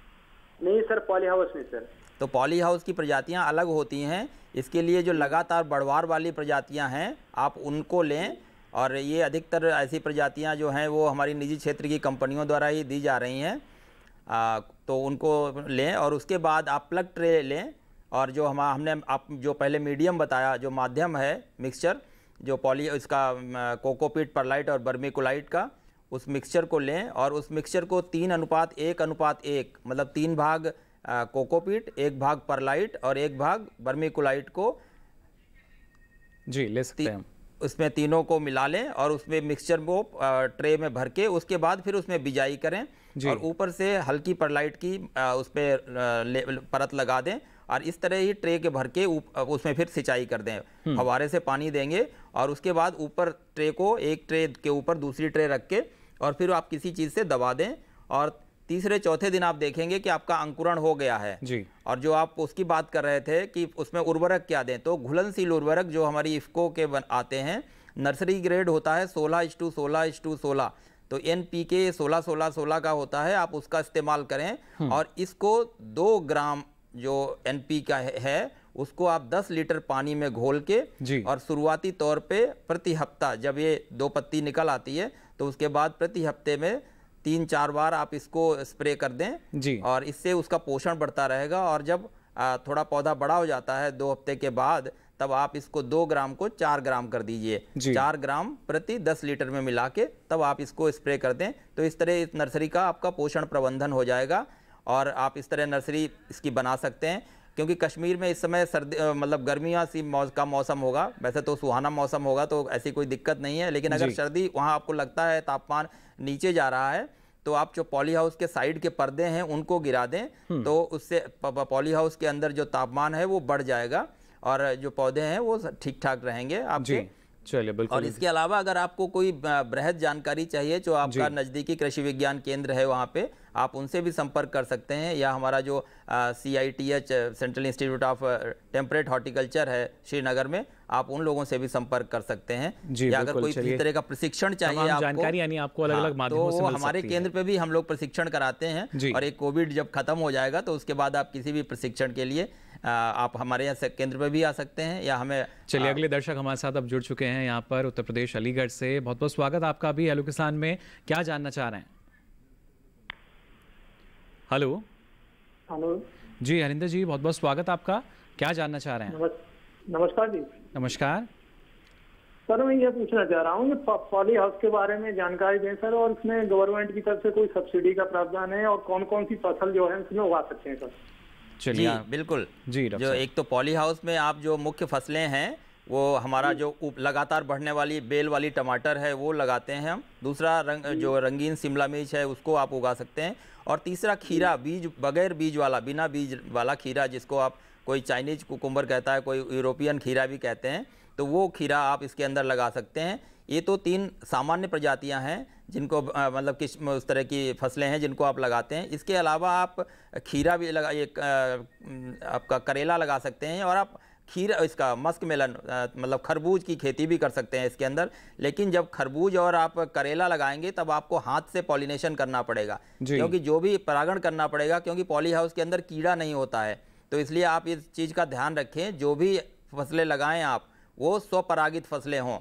नहीं सर, पॉली हाउस में सर। तो पॉली हाउस की प्रजातियां अलग होती हैं। इसके लिए जो लगातार बढ़वार वाली प्रजातियां हैं आप उनको लें, और ये अधिकतर ऐसी प्रजातियां जो हैं वो हमारी निजी क्षेत्र की कंपनियों द्वारा ही दी जा रही हैं, तो उनको लें। और उसके बाद आप प्लग ट्रे लें और जो हमने आप जो पहले मीडियम बताया, जो माध्यम है मिक्सचर, जो इसका कोकोपीट, परलाइट और बर्मीकुलाइट का, उस मिक्सचर को लें और उस मिक्सचर को 3:1:1 मतलब 3 भाग कोकोपीट, 1 भाग परलाइट और 1 भाग बर्मीकुलाइट को जी ले सकते हैं। उसमें तीनों को मिला लें और उसमें मिक्सचर को ट्रे में भर के उसके बाद फिर उसमें बिजाई करें और ऊपर से हल्की परलाइट की उस पर परत लगा दें और इस तरह ही ट्रे के भर के उसमें फिर सिंचाई कर दें। फव्वारे से पानी देंगे और उसके बाद ऊपर ट्रे को, एक ट्रे के ऊपर दूसरी ट्रे रख के और फिर आप किसी चीज़ से दबा दें और तीसरे चौथे दिन आप देखेंगे कि आपका अंकुरण हो गया है जी। और जो आप उसकी बात कर रहे थे कि उसमें उर्वरक क्या दें, तो घुलनशील उर्वरक जो हमारी इफ्को के आते हैं, नर्सरी ग्रेड होता है 16:16:16, तो NPK 16-16-16 का होता है, आप उसका इस्तेमाल करें और इसको 2 ग्राम जो NPK का है उसको आप 10 लीटर पानी में घोल के और शुरुआती तौर पे प्रति हफ्ता, जब ये 2 पत्ती निकल आती है तो उसके बाद प्रति हफ्ते में 3-4 बार आप इसको स्प्रे कर दें जी। और इससे उसका पोषण बढ़ता रहेगा और जब थोड़ा पौधा बड़ा हो जाता है 2 हफ्ते के बाद, तब आप इसको 2 ग्राम को 4 ग्राम कर दीजिए, 4 ग्राम प्रति 10 लीटर में मिला के तब आप इसको स्प्रे कर दें। तो इस तरह इस नर्सरी का आपका पोषण प्रबंधन हो जाएगा और आप इस तरह नर्सरी इसकी बना सकते हैं। क्योंकि कश्मीर में इस समय सर्दी मतलब गर्मियाँ सी का मौसम होगा, वैसे तो सुहाना मौसम होगा तो ऐसी कोई दिक्कत नहीं है, लेकिन अगर सर्दी वहाँ आपको लगता है तापमान नीचे जा रहा है तो आप जो पॉली हाउस के साइड के पर्दे हैं उनको गिरा दें, तो उससे पॉली हाउस के अंदर जो तापमान है वो बढ़ जाएगा और जो पौधे हैं वो ठीक ठाक रहेंगे आपके। चलिए बिल्कुल। और इसके अलावा अगर आपको कोई बृहद जानकारी चाहिए, जो आपका नज़दीकी कृषि विज्ञान केंद्र है वहाँ पे आप उनसे भी संपर्क कर सकते हैं, या हमारा जो CITH central institute of temperate horticulture है श्रीनगर में, आप उन लोगों से भी संपर्क कर सकते हैं। या अगर कोई किसी तरह का प्रशिक्षण चाहिए आपको, जानकारी यानी आपको अलग-अलग माध्यमों से मिल सकती है, हमारे केंद्र पे भी हम लोग प्रशिक्षण कराते हैं और एक कोविड जब खत्म हो जाएगा तो उसके बाद आप किसी भी प्रशिक्षण के लिए आप हमारे यहाँ केंद्र पे भी आ सकते हैं या हमें। चलिए अगले दर्शक हमारे साथ अब जुड़ चुके हैं यहाँ पर उत्तर प्रदेश अलीगढ़ से। बहुत बहुत स्वागत आपका भी हेलो किसान में। क्या जानना चाह रहे हैं? हेलो हेलो जी हरिंदर जी, बहुत बहुत स्वागत आपका। क्या जानना चाह रहे हैं? नमस्कार जी। नमस्कार सर, मैं ये पूछना चाह रहा हूँ कि पॉली हाउस के बारे में जानकारी दें सर, और इसमें गवर्नमेंट की तरफ से कोई सब्सिडी का प्रावधान है और कौन कौन सी फसल जो है उसमें उगा सकते हैं सर? जी बिल्कुल जी। जो एक तो पॉली हाउस में आप जो मुख्य फसलें हैं वो हमारा जो लगातार बढ़ने वाली बेल वाली टमाटर है वो लगाते हैं हम। दूसरा जो रंगीन शिमला मिर्च है उसको आप उगा सकते हैं। और तीसरा खीरा, बीज बगैर बीज वाला, बिना बीज वाला खीरा, जिसको आप कोई चाइनीज कुकुम्बर कहता है, कोई यूरोपियन खीरा भी कहते हैं, तो वो खीरा आप इसके अंदर लगा सकते हैं। ये तो 3 सामान्य प्रजातियां हैं जिनको मतलब किस उस तरह की फसलें हैं जिनको आप लगाते हैं। इसके अलावा आप खीरा भी आपका करेला लगा सकते हैं और आप खीरा इसका मस्क मेलन मतलब खरबूज की खेती भी कर सकते हैं इसके अंदर। लेकिन जब खरबूज और आप करेला लगाएंगे तब आपको हाथ से पॉलिनेशन करना पड़ेगा, क्योंकि जो भी परागण करना पड़ेगा, क्योंकि पॉली हाउस के अंदर कीड़ा नहीं होता है। तो इसलिए आप इस चीज़ का ध्यान रखें, जो भी फसलें लगाएं आप वो स्वपरागित फसलें हों,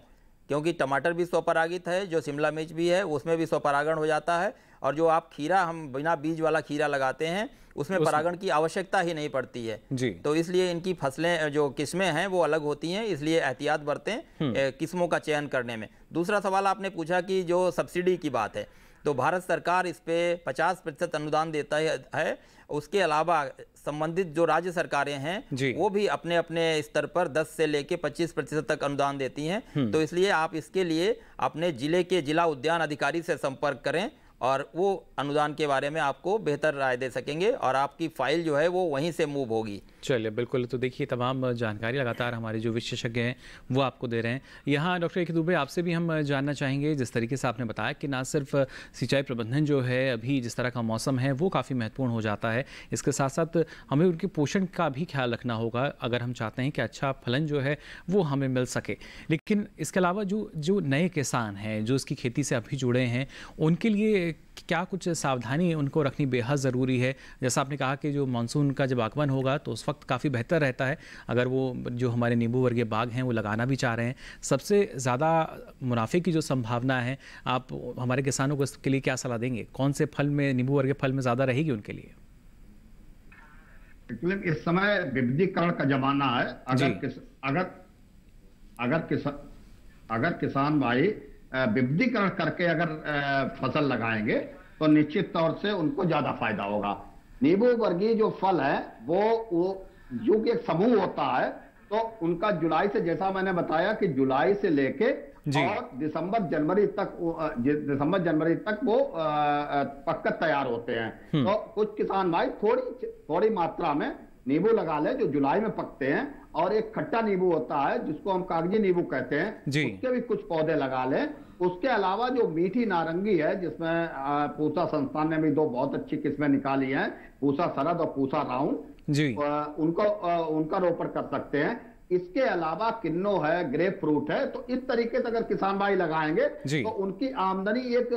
क्योंकि टमाटर भी स्वपरागित है, जो शिमला मिर्च भी है उसमें भी स्वपरागण हो जाता है। और जो आप खीरा, हम बिना बीज वाला खीरा लगाते हैं उसमें परागण की आवश्यकता ही नहीं पड़ती है जी। तो इसलिए इनकी फसलें जो किस्में हैं वो अलग होती हैं, इसलिए एहतियात बरतें किस्मों का चयन करने में। दूसरा सवाल आपने पूछा कि जो सब्सिडी की बात है, तो भारत सरकार इस पे 50% अनुदान देता है। उसके अलावा संबंधित जो राज्य सरकारें हैं वो भी अपने अपने स्तर पर 10 से लेके 25% तक अनुदान देती हैं। तो इसलिए आप इसके लिए अपने जिले के जिला उद्यान अधिकारी से संपर्क करें और वो अनुदान के बारे में आपको बेहतर राय दे सकेंगे और आपकी फाइल जो है वो वहीं से मूव होगी। चलिए बिल्कुल। तो देखिए तमाम जानकारी लगातार हमारे जो विशेषज्ञ हैं वो आपको दे रहे हैं। यहाँ डॉक्टर ए.के. दुबे, आपसे भी हम जानना चाहेंगे, जिस तरीके से आपने बताया कि ना सिर्फ सिंचाई प्रबंधन जो है, अभी जिस तरह का मौसम है वो काफ़ी महत्वपूर्ण हो जाता है, इसके साथ साथ हमें उनके पोषण का भी ख्याल रखना होगा अगर हम चाहते हैं कि अच्छा फलन जो है वो हमें मिल सके। लेकिन इसके अलावा जो नए किसान हैं जो इसकी खेती से अभी जुड़े हैं, उनके लिए क्या कुछ सावधानी उनको रखनी बेहद ज़रूरी है? जैसा आपने कहा कि जो मानसून का जब आगमन होगा तो उस वक्त काफ़ी बेहतर रहता है अगर वो जो हमारे नींबू वर्गीय बाग हैं वो लगाना भी चाह रहे हैं। सबसे ज़्यादा मुनाफे की जो संभावना है, आप हमारे किसानों को इसके लिए क्या सलाह देंगे? कौन से फल में, नींबू वर्गीय फल में ज़्यादा रहेगी उनके लिए? एक्चुअली इस समय विविधीकरण का जमाना है। अगर किसान भाई विविधीकरण करके अगर फसल लगाएंगे तो निश्चित तौर से उनको ज्यादा फायदा होगा। नींबू वर्गीय जो फल है वो जो कि एक समूह होता है, तो उनका जुलाई से, जैसा मैंने बताया कि जुलाई से लेके और दिसंबर जनवरी तक वो पक्का तैयार होते हैं। तो कुछ किसान भाई थोड़ी मात्रा में नींबू लगा ले जो जुलाई में पकते हैं, और एक खट्टा नींबू होता है जिसको हम कागजी नींबू कहते हैं, उसके भी कुछ पौधे लगा ले। उसके अलावा जो मीठी नारंगी है, जिसमें पूसा संस्थान ने भी 2 बहुत अच्छी किस्में निकाली हैं, पूसा सरद और पूसा राउंड, उनका रोपण कर सकते हैं। इसके अलावा किन्नो है, ग्रेप फ्रूट है। तो इस तरीके से अगर किसान भाई लगाएंगे तो उनकी आमदनी एक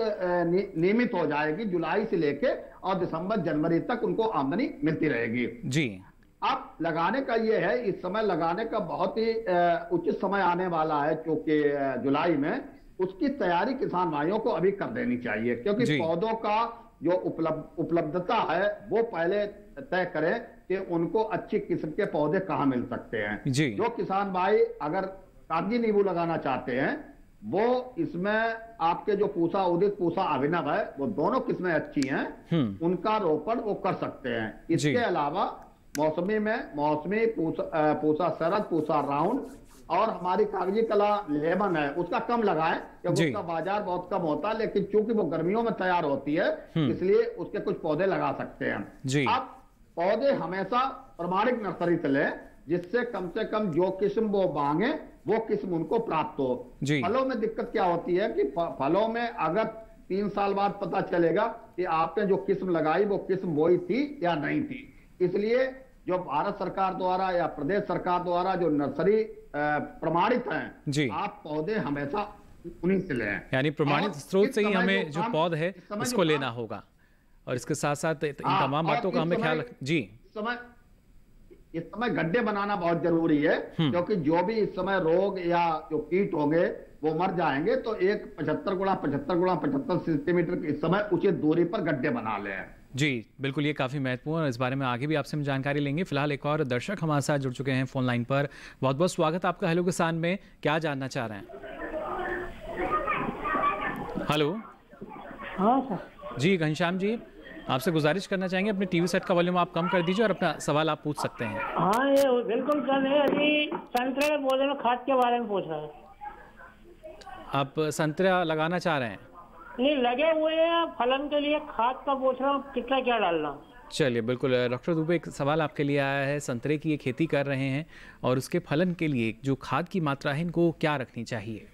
नियमित हो जाएगी। जुलाई से लेके और दिसंबर जनवरी तक उनको आमदनी मिलती रहेगी जी। अब लगाने का ये है, इस समय लगाने का बहुत ही उचित समय आने वाला है, क्योंकि जुलाई में उसकी तैयारी किसान भाइयों को अभी कर देनी चाहिए, क्योंकि पौधों का जो उपलब्धता है वो पहले तय करें कि उनको अच्छी किस्म के पौधे कहाँ मिल सकते हैं। जो किसान भाई अगर कागजी नींबू लगाना चाहते हैं, वो इसमें आपके जो पूसा उदित, पूसा अभिनव है, वो दोनों किस्में अच्छी हैं, उनका रोपण वो कर सकते हैं। इसके अलावा मौसमी पूसा सरद, पूसा राउंड और हमारी कागजी कला लेमन है, उसका कम लगाएं, क्योंकि उसका बाजार बहुत कम होता है, लेकिन चूंकि वो गर्मियों में तैयार होती है इसलिए उसके कुछ पौधे लगा सकते हैं। अब पौधे हमेशा प्रमाणिक नर्सरी से लें, जिससे कम से कम जो किस्म वो मांगे वो किस्म उनको प्राप्त हो। फलों में दिक्कत क्या होती है कि फलों में अगर 3 साल बाद पता चलेगा कि आपने जो किस्म लगाई वो किस्म वही थी या नहीं थी। इसलिए जो भारत सरकार द्वारा या प्रदेश सरकार द्वारा जो नर्सरी प्रमाणित हैं, आप पौधे हमेशा उन्हीं से लें, यानी प्रमाणित स्रोत से ही हमें जो पौध है इसको लेना होगा। और इसके साथ साथ इन तमाम बातों का हमें ख्याल इस समय गड्ढे बनाना बहुत जरूरी है, क्योंकि जो भी इस समय रोग या जो कीट होंगे वो मर जाएंगे। तो एक 75 गुणा 75 सेंटीमीटर इस समय उचित दूरी पर गड्ढे बना ले। जी बिल्कुल, ये काफ़ी महत्वपूर्ण है। इस बारे में आगे भी आपसे हम जानकारी लेंगे। फिलहाल एक और दर्शक हमारे साथ जुड़ चुके हैं फोन लाइन पर। बहुत बहुत स्वागत आपका हेलो किसान में। क्या जानना चाह रहे हैं? हेलो। हाँ सर जी, घनश्याम जी, आपसे गुजारिश करना चाहेंगे अपने टीवी सेट का वॉल्यूम आप कम कर दीजिए और अपना सवाल आप पूछ सकते हैं। हाँ ये बिल्कुल सर, अभी संतरे के पौधे में खाद के बारे में पूछ रहा है। आप संतरा लगाना चाह रहे हैं? नहीं, लगे हुए हैं, फलन के लिए खाद का पूछ रहा हूँ, कितना क्या डालना। चलिए बिल्कुल, डॉक्टर दुबे एक सवाल आपके लिए आया है। संतरे की ये खेती कर रहे हैं और उसके फलन के लिए जो खाद की मात्रा है इनको क्या रखनी चाहिए?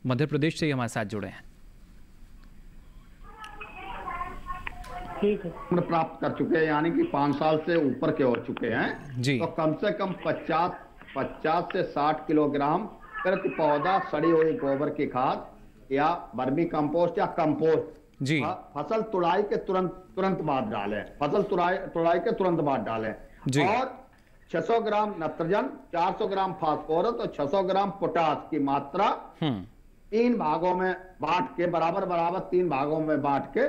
मध्य प्रदेश से हमारे साथ जुड़े हैं। ठीक है, प्राप्त कर चुके हैं, यानी कि 5 साल से ऊपर के हो चुके हैं जी। तो कम से कम 50 से 60 किलोग्राम प्रति पौधा सड़ी हुई गोबर की खाद या वर्मी कंपोस्ट या कंपोस्ट जी फसल तुड़ाई के तुरंत बाद डालें। फसल तुड़ाई के तुरंत बाद डालें जी। और 600 ग्राम नाइट्रोजन, 400 ग्राम फास्फोरस और 600 ग्राम पोटास की मात्रा 3 भागों में बांट के, बराबर 3 भागों में बांट के,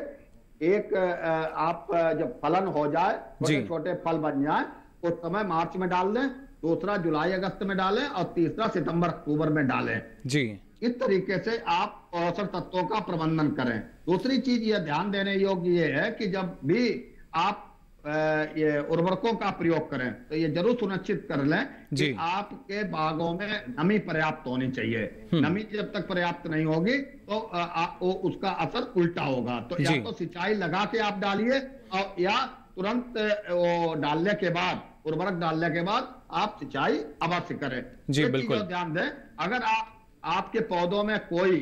एक आप जब फलन हो जाए, छोटे छोटे फल बन जाए, उस समय मार्च में डाल दें, दूसरा जुलाई अगस्त में डालें और तीसरा सितंबर अक्टूबर में डालें जी। इस तरीके से आप पोषक तत्वों का प्रबंधन करें। दूसरी चीज ये ध्यान देने योग्य ये है कि जब भी आप ये उर्वरकों का प्रयोग करें तो ये जरूर सुनिश्चित कर लें कि आपके बागों में नमी पर्याप्त होनी चाहिए। नमी जब तक पर्याप्त नहीं होगी तो उसका असर उल्टा होगा। तो या तो सिंचाई लगा के आप डालिए और या तुरंत वो डालने के बाद, उर्वरक डालने के बाद आप सिंचाई अवश्य करें जी। बिल्कुल ध्यान दें, अगर आपके पौधों में कोई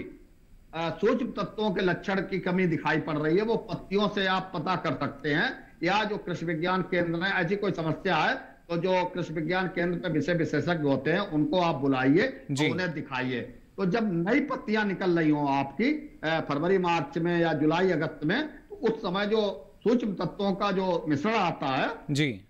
सूक्ष्म तत्वों के लक्षण की कमी दिखाई पड़ रही है, वो पत्तियों से आप पता कर सकते हैं, या जो कृषि विज्ञान केंद्र में ऐसी कोई समस्या है तो जो कृषि विज्ञान केंद्र पे विषय विशेषज्ञ होते हैं उनको आप बुलाइए, उन्हें दिखाइए। तो जब नई पत्तियां निकल रही हो आपकी फरवरी मार्च में या जुलाई अगस्त में, तो उस समय जो सूक्ष्म तत्वों का जो मिश्रण आता है जी,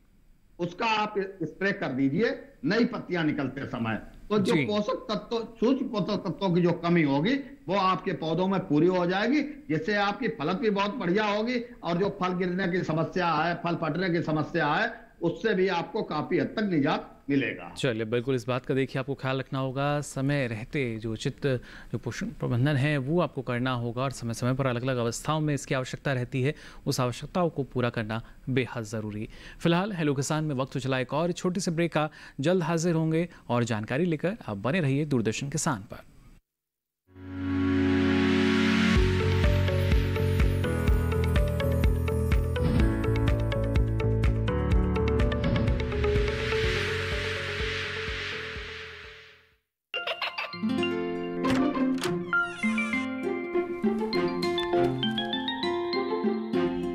उसका आप स्प्रे कर दीजिए नई पत्तियां निकलते समय। तो जो पोषक तत्व, सूक्ष्म पोषक तत्वों की जो कमी होगी वो आपके पौधों में पूरी हो जाएगी, जिससे आपकी फलत भी बहुत बढ़िया होगी और जो फल गिरने की समस्या है, फल फटने की समस्या है, उससे भी आपको काफी हद तक निजात मिलेगा। चलिए, बिल्कुल इस बात का देखिए आपको ख्याल रखना होगा, समय रहते जो उचित जो पोषण प्रबंधन है वो आपको करना होगा और समय समय पर अलग अलग अवस्थाओं में इसकी आवश्यकता रहती है, उस आवश्यकताओं को पूरा करना बेहद ज़रूरी। फिलहाल हेलो किसान में वक्त हो चला एक और छोटे से ब्रेक का, जल्द हाजिर होंगे और जानकारी लेकर आप बने रहिए दूरदर्शन किसान पर।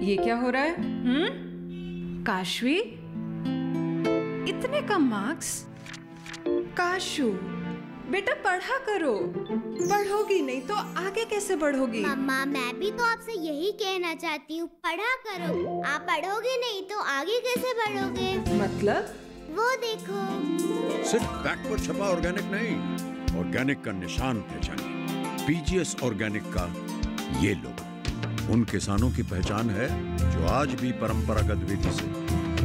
ये क्या हो रहा है? काशवी, इतने कम मार्क्स? काशू बेटा पढ़ा करो, पढ़ोगी नहीं तो आगे कैसे बढ़ोगी? मम्मा मैं भी तो आपसे यही कहना चाहती हूँ, पढ़ा करो। आप पढ़ोगे नहीं तो आगे कैसे बढ़ोगे? मतलब? वो देखो, सिर्फ बैक पर छपा ऑर्गेनिक नहीं, ऑर्गेनिक का निशान पहचानिए। पीजीएस ऑर्गेनिक का ये लोगो उन किसानों की पहचान है जो आज भी परंपरागत विधि से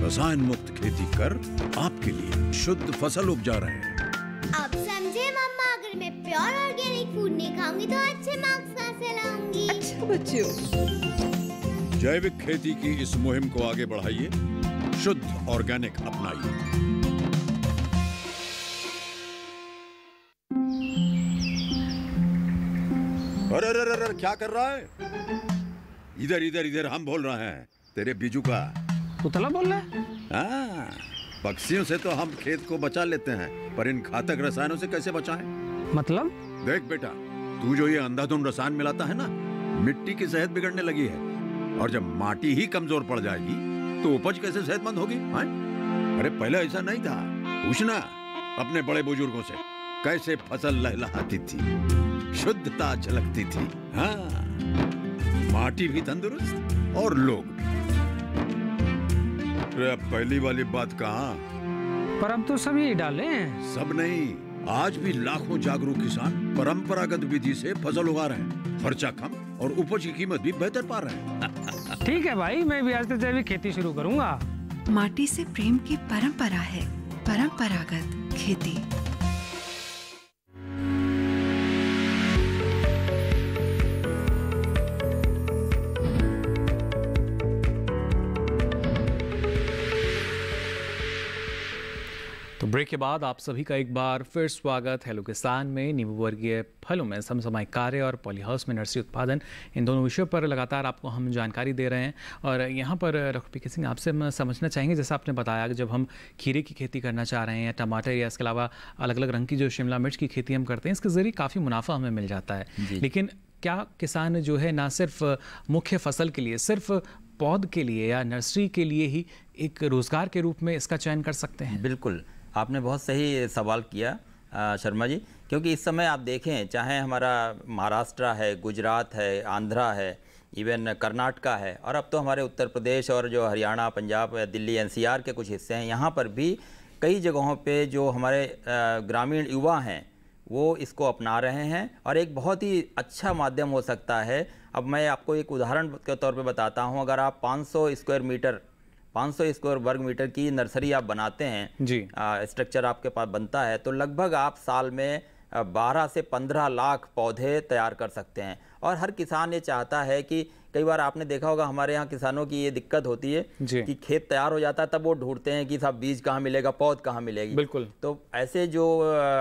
रसायन मुक्त खेती कर आपके लिए शुद्ध फसल उपजा रहे हैं। अब समझे मम्मा, अगर मैं प्योर ऑर्गेनिक फूड नहीं खाऊंगी तो अच्छे मार्क्स कहाँ से लाऊंगी? अच्छा बच्चों, जैविक खेती की इस मुहिम को आगे बढ़ाइए, शुद्ध ऑर्गेनिक अपनाइए। अरे अरे अरे क्या कर रहा है? इधर इधर इधर, हम बोल रहे हैं तेरे बीजू का। पुतला बोल रहा है? हाँ, पक्षियों से तो हम खेत को बचा लेते हैं, पर इन घातक रसायनों से कैसे बचाएं? मतलब? देख बेटा, तू जो ये अंधाधुंध रसायन मिलाता है ना, मिट्टी की सेहत बिगड़ने लगी है, और जब माटी ही कमजोर पड़ जाएगी तो उपज कैसे सेहतमंद होगी? हाँ? अरे पहले ऐसा नहीं था, पूछना अपने बड़े बुजुर्गों से, कैसे फसल लहलहाती थी, शुद्धता झलकती थी। हाँ, माटी भी तंदुरुस्त और लोग भी। पहली वाली बात कहाँ? पर अब तो सब यही डाले हैं। सब नहीं, आज भी लाखों जागरूक किसान परंपरागत विधि से फसल उगा रहे हैं, खर्चा कम और उपज की कीमत भी बेहतर पा रहे हैं। ठीक है भाई, मैं भी आज से जैविक खेती शुरू करूंगा। माटी से प्रेम की परंपरा है परंपरागत खेती। तो ब्रेक के बाद आप सभी का एक बार फिर स्वागत हेलो किसान में। नींबू वर्गीय फलों में समसामयिक कार्य और पॉली हाउस में नर्सरी उत्पादन, इन दोनों विषयों पर लगातार आपको हम जानकारी दे रहे हैं। और यहाँ पर डॉक्टर पीके सिंह, आपसे हम समझना चाहेंगे, जैसा आपने बताया कि जब हम खीरे की खेती करना चाह रहे हैं या टमाटर या इसके अलावा अलग अलग रंग की जो शिमला मिर्च की खेती हम करते हैं, इसके ज़रिए काफ़ी मुनाफा हमें मिल जाता है। लेकिन क्या किसान जो है ना सिर्फ मुख्य फसल के लिए, सिर्फ पौध के लिए या नर्सरी के लिए ही एक रोज़गार के रूप में इसका चयन कर सकते हैं? बिल्कुल, आपने बहुत सही सवाल किया शर्मा जी, क्योंकि इस समय आप देखें, चाहे हमारा महाराष्ट्र है, गुजरात है, आंध्रा है, इवन कर्नाटका है, और अब तो हमारे उत्तर प्रदेश और जो हरियाणा, पंजाब, दिल्ली, एनसीआर के कुछ हिस्से हैं, यहाँ पर भी कई जगहों पे जो हमारे ग्रामीण युवा हैं वो इसको अपना रहे हैं और एक बहुत ही अच्छा माध्यम हो सकता है। अब मैं आपको एक उदाहरण के तौर पे बताता हूँ। अगर आप 500 स्क्वायर वर्ग मीटर की नर्सरी आप बनाते हैं जी, स्ट्रक्चर आपके पास बनता है, तो लगभग आप साल में 12 से 15 लाख पौधे तैयार कर सकते हैं। और हर किसान ये चाहता है कि, कई बार आपने देखा होगा हमारे यहाँ किसानों की ये दिक्कत होती है कि खेत तैयार हो जाता है तब वो ढूंढते हैं कि साहब बीज कहाँ मिलेगा, पौध कहाँ मिलेगी। बिल्कुल। तो ऐसे जो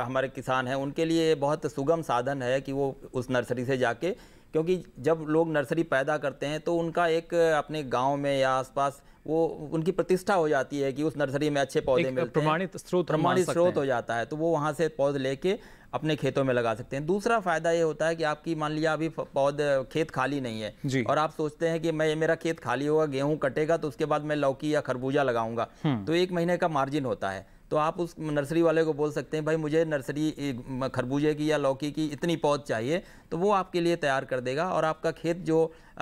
हमारे किसान हैं उनके लिए बहुत सुगम साधन है कि वो उस नर्सरी से जाके, क्योंकि जब लोग नर्सरी पैदा करते हैं तो उनका एक अपने गांव में या आसपास वो उनकी प्रतिष्ठा हो जाती है कि उस नर्सरी में अच्छे पौधे मिलते हैं, प्रमाणित स्रोत हो जाता है, तो वो वहाँ से पौध लेके अपने खेतों में लगा सकते हैं। दूसरा फायदा ये होता है कि आपकी मान लिया अभी खेत खाली नहीं है और आप सोचते हैं कि मेरा खेत खाली होगा, गेहूं कटेगा तो उसके बाद मैं लौकी या खरबूजा लगाऊंगा, तो 1 महीने का मार्जिन होता है। तो आप उस नर्सरी वाले को बोल सकते हैं भाई मुझे नर्सरी खरबूजे की या लौकी की इतनी पौध चाहिए, तो वो आपके लिए तैयार कर देगा और आपका खेत जो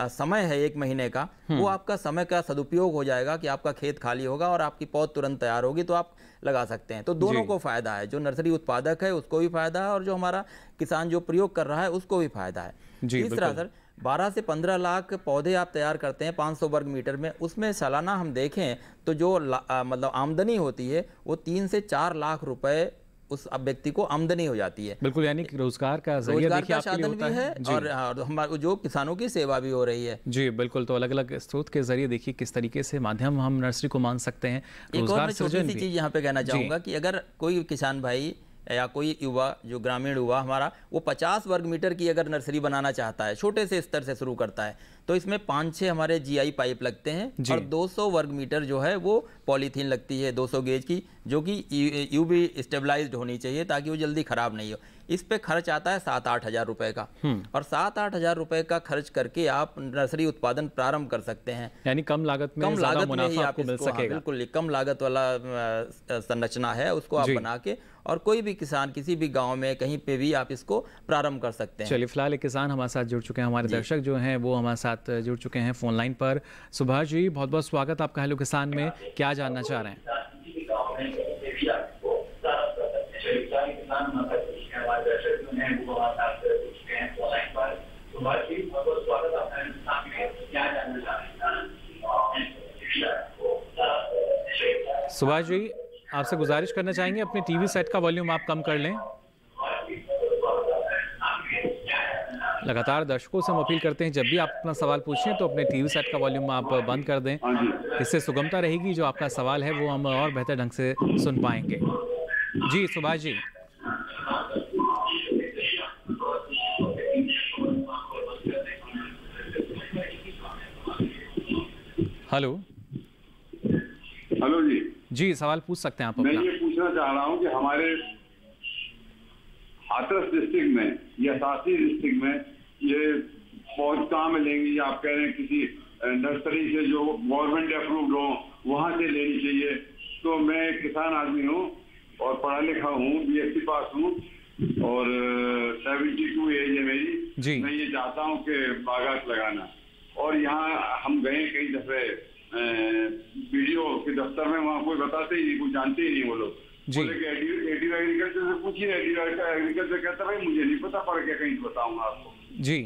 समय है 1 महीने का, वो आपका समय का सदुपयोग हो जाएगा कि आपका खेत खाली होगा और आपकी पौध तुरंत तैयार होगी, तो आप लगा सकते हैं। तो दोनों को फायदा है, जो नर्सरी उत्पादक है उसको भी फायदा है और जो हमारा किसान जो प्रयोग कर रहा है उसको भी फायदा है। तीसरा सर, 12 से 15 लाख पौधे आप तैयार करते हैं 500 वर्ग मीटर में, उसमें सालाना हम देखें तो जो मतलब आमदनी होती है वो 3 से 4 लाख रुपए उस व्यक्ति को आमदनी हो जाती है। बिल्कुल, यानी कि रोजगार का साधन भी है और हमारे जो किसानों की सेवा भी हो रही है। जी बिल्कुल, तो अलग अलग स्रोत के जरिए देखिए किस तरीके से माध्यम हम नर्सरी को मान सकते हैं। एक और मैं छोटी सी चीज यहाँ पे कहना चाहूँगा कि अगर कोई किसान भाई या कोई युवा, जो ग्रामीण युवा हमारा, वो 50 वर्ग मीटर की अगर नर्सरी बनाना चाहता है, छोटे से स्तर से शुरू करता है, तो इसमें 5-6 हमारे GI पाइप लगते हैं और 200 वर्ग मीटर जो है वो पॉलीथीन लगती है 200 गेज की, जो कि UV स्टेबलाइज्ड होनी चाहिए ताकि वो जल्दी खराब नहीं हो। इस पे खर्च आता है 7-8 हज़ार रुपए का, और 7-8 हज़ार रुपए का खर्च करके आप नर्सरी उत्पादन प्रारंभ कर सकते हैं। यानी कम लागत में ही आपको मिल सकेगा। बिल्कुल, कम लागत वाला संरचना है, उसको आप बना के और कोई भी किसान किसी भी गांव में कहीं पे भी आप इसको प्रारंभ कर सकते हैं। चलिए, फिलहाल एक किसान हमारे साथ जुड़ चुके हैं, हमारे दर्शक जो हैं वो हमारे साथ जुड़ चुके हैं फोन लाइन पर। सुभाष जी, बहुत बहुत स्वागत आपका हेलो किसान में, क्या जानना चाह रहे हैं? सुभाष जी, आपसे गुजारिश करना चाहेंगे अपने टीवी सेट का वॉल्यूम आप कम कर लें। लगातार दर्शकों से हम अपील करते हैं जब भी आप अपना सवाल पूछें तो अपने टीवी सेट का वॉल्यूम आप बंद कर दें, इससे सुगमता रहेगी, जो आपका सवाल है वो हम और बेहतर ढंग से सुन पाएंगे। जी सुभाष जी। हेलो जी। जी, सवाल पूछ सकते हैं आप मैं अपना। ये पूछना चाह रहा हूँ कि हमारे हाथरस डिस्ट्रिक्ट में या साथी डिस्ट्रिक्ट में ये पौध कहाँ मिलेंगी? आप कह रहे हैं किसी नर्सरी से जो गवर्नमेंट अप्रूव्ड हो वहाँ से लेनी चाहिए। तो मैं एक किसान आदमी हूँ और पढ़ा लिखा हूँ, BSc पास हूँ और 72 एज है मेरी। मैं ये चाहता हूँ कि बागात लगाना, और यहाँ हम गए कई दफे BDO के दफ्तर में, वहाँ कोई बताते ही नहीं, कोई जानते ही नहीं वो लोग। बोले कि एग्रीकल्चर से पूछिए, एग्रीकल्चर कहता भाई मुझे नहीं पता, पढ़ के कहीं बताऊंगा आपको। जी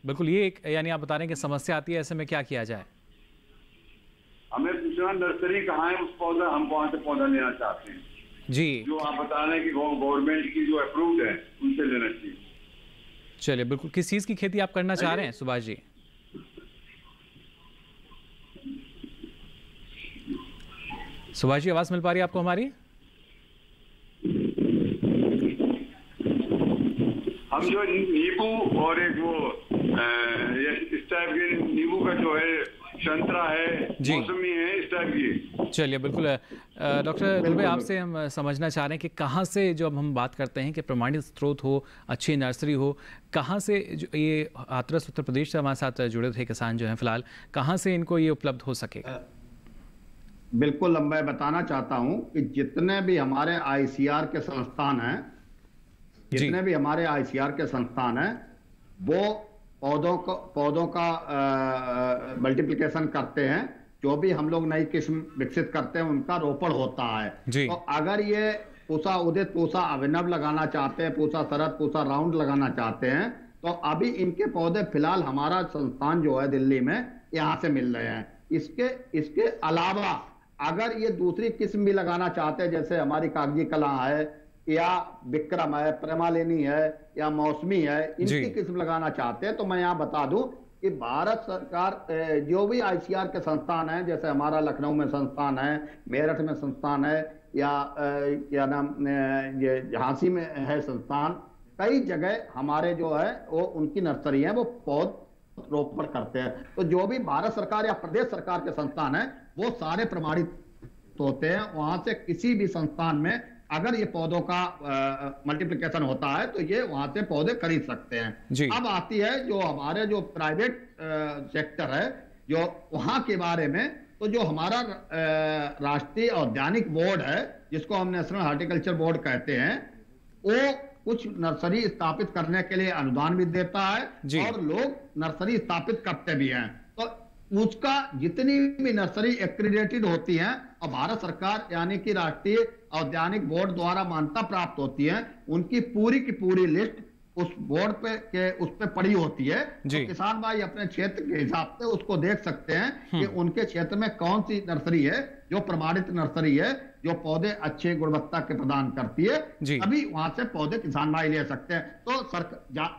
बिल्कुल, ये एक यानी आप बता रहे हैं कि समस्या आती है, ऐसे में क्या किया जाए? हमें पूछना नर्सरी कहाँ है, उस पौधा हम वहाँ से पौधा लेना चाहते हैं। जी, जो आप बता रहे हैं कि गवर्नमेंट की जो अप्रूव्ड है उनसे लेना चाहिए। चलिए, बिल्कुल। किस चीज की खेती आप करना चाह रहे हैं सुभाष जी? सुभाष जी, आवाज मिल पा रही है आपको हमारी? हम जो नींबू और एक वो इस टाइप के नींबू का जो है, संतरा है, मौसमी है, इस टाइप की। चलिए, बिल्कुल। डॉक्टर दुबे, आपसे हम समझना चाह रहे हैं कि कहाँ से, जो अब हम बात करते हैं कि प्रमाणित स्रोत हो, अच्छी नर्सरी हो, कहाँ से जो ये हाथरस उत्तर प्रदेश से हमारे साथ जुड़े थे किसान जो हैं फिलहाल, कहाँ से इनको ये उपलब्ध हो सकेगा? बिल्कुल, मैं बताना चाहता हूं कि जितने भी हमारे ICR के संस्थान हैं, वो पौधों का मल्टीप्लिकेशन करते हैं। जो भी हम लोग नई किस्म विकसित करते हैं उनका रोपण होता है। तो अगर ये पूसा उदित, पूसा अभिनव लगाना चाहते हैं, पूसा शरद, पूसा राउंड लगाना चाहते हैं, तो अभी इनके पौधे फिलहाल हमारा संस्थान जो है दिल्ली में यहाँ से मिल रहे हैं। इसके अलावा अगर ये दूसरी किस्म भी लगाना चाहते हैं, जैसे हमारी कागजी कला है या विक्रम है, प्रेमालिनी है या मौसमी है, इनकी किस्म लगाना चाहते हैं, तो मैं यहाँ बता दूं कि भारत सरकार जो भी ICR के संस्थान हैं, जैसे हमारा लखनऊ में संस्थान है, मेरठ में संस्थान है, या क्या नाम ये झांसी में है संस्थान, कई जगह हमारे जो है वो उनकी नर्सरी है, वो पौध रोपण करते हैं। तो जो भी भारत सरकार या प्रदेश सरकार के संस्थान है वो सारे प्रमाणित होते हैं। वहां से किसी भी संस्थान में अगर ये पौधों का मल्टीप्लिकेशन होता है तो ये वहां से पौधे खरीद सकते हैं। अब आती है जो हमारे जो प्राइवेट सेक्टर है, जो वहां के बारे में तो जो हमारा राष्ट्रीय औद्यानिक बोर्ड है, जिसको हम नेशनल हॉर्टिकल्चर बोर्ड कहते हैं, वो कुछ नर्सरी स्थापित करने के लिए अनुदान भी देता है और लोग नर्सरी स्थापित करते भी हैं। तो उसका जितनी भी नर्सरी एक्रीडेटेड होती हैं और भारत सरकार यानी कि राष्ट्रीय औद्यानिक बोर्ड द्वारा मान्यता प्राप्त होती है, उनकी पूरी की पूरी लिस्ट उस बोर्ड पे उस पे पड़ी होती है। तो किसान भाई अपने क्षेत्र के हिसाब से उसको देख सकते हैं कि उनके क्षेत्र में कौन सी नर्सरी है जो प्रमाणित नर्सरी है, जो पौधे अच्छे गुणवत्ता के प्रदान करती है, अभी वहां से पौधे किसान भाई ले सकते हैं। तो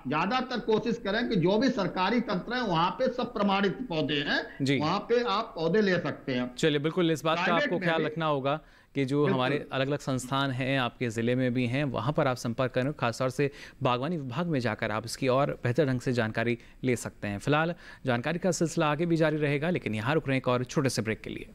ज्यादातर कोशिश करें कि जो भी सरकारी तंत्र है वहां पे सब प्रमाणित पौधे हैं, वहां पे आप पौधे ले सकते हैं। चलिए, बिल्कुल इस बात का आपको ख्याल रखना होगा कि जो हमारे अलग अलग संस्थान हैं आपके ज़िले में भी हैं, वहाँ पर आप संपर्क करें। खासतौर से बागवानी विभाग में जाकर आप इसकी और बेहतर ढंग से जानकारी ले सकते हैं। फिलहाल जानकारी का सिलसिला आगे भी जारी रहेगा, लेकिन यहाँ रुक रहे हैं एक और छोटे से ब्रेक के लिए।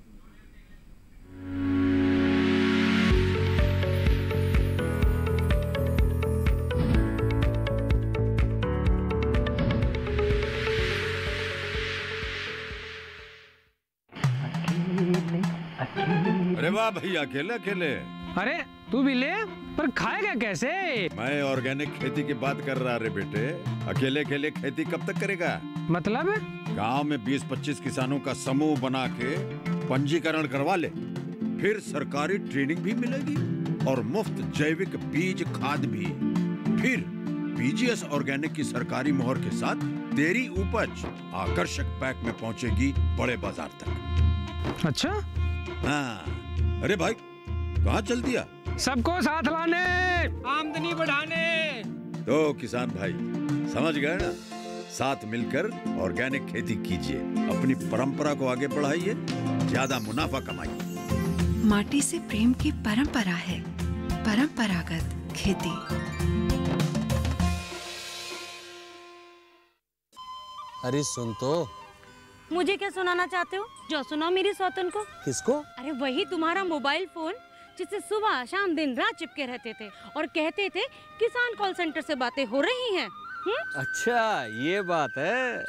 अरे वाह भैया, अकेले अकेले। अरे तू भी ले, पर खाएगा कैसे? मैं ऑर्गेनिक खेती की बात कर रहा रे बेटे। अकेले अकेले खेती कब तक करेगा? मतलब गांव में 20-25 किसानों का समूह बना के पंजीकरण करवा ले, फिर सरकारी ट्रेनिंग भी मिलेगी और मुफ्त जैविक बीज खाद भी। फिर बीजीएस ऑर्गेनिक की सरकारी मोहर के साथ तेरी उपज आकर्षक पैक में पहुंचेगी बड़े बाजार तक। अच्छा? हाँ। अरे भाई, कहाँ चल दिया? सबको साथ लाने, आमदनी बढ़ाने। तो किसान भाई समझ गए ना? साथ मिलकर ऑर्गेनिक खेती कीजिए, अपनी परंपरा को आगे बढ़ाइए, ज्यादा मुनाफा कमाइए। माटी से प्रेम की परंपरा है परंपरागत खेती। अरे सुन तो। मुझे क्या सुनाना चाहते हो? जो सुनाओ मेरी सौतन को। किसको? अरे वही तुम्हारा मोबाइल फोन जिससे सुबह शाम दिन रात चिपके रहते थे और कहते थे किसान कॉल सेंटर से बातें हो रही हैं। अच्छा, ये बात है।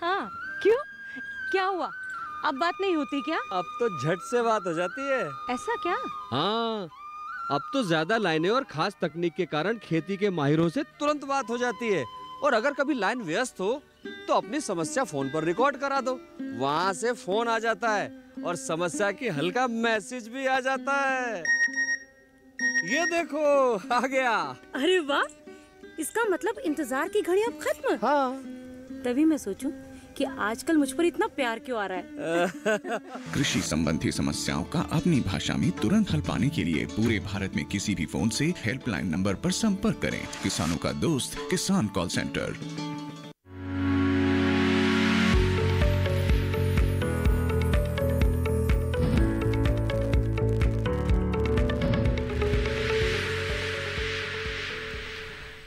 हाँ, क्यों? क्या हुआ? अब बात नहीं होती क्या? अब तो झट से बात हो जाती है। ऐसा क्या? हाँ, अब तो ज्यादा लाइनें और खास तकनीक के कारण खेती के माहिरों से तुरंत बात हो जाती है। और अगर कभी लाइन व्यस्त हो तो अपनी समस्या फोन पर रिकॉर्ड करा दो, वहाँ से फोन आ जाता है और समस्या की हल का मैसेज भी आ जाता है। ये देखो आ गया। अरे वाह, इसका मतलब इंतजार की घड़ी अब खत्म। हाँ। तभी मैं सोचूं कि आजकल मुझ पर इतना प्यार क्यों आ रहा है। कृषि संबंधी समस्याओं का अपनी भाषा में तुरंत हल पाने के लिए पूरे भारत में किसी भी फोन से हेल्पलाइन नंबर पर संपर्क करें। किसानों का दोस्त किसान कॉल सेंटर।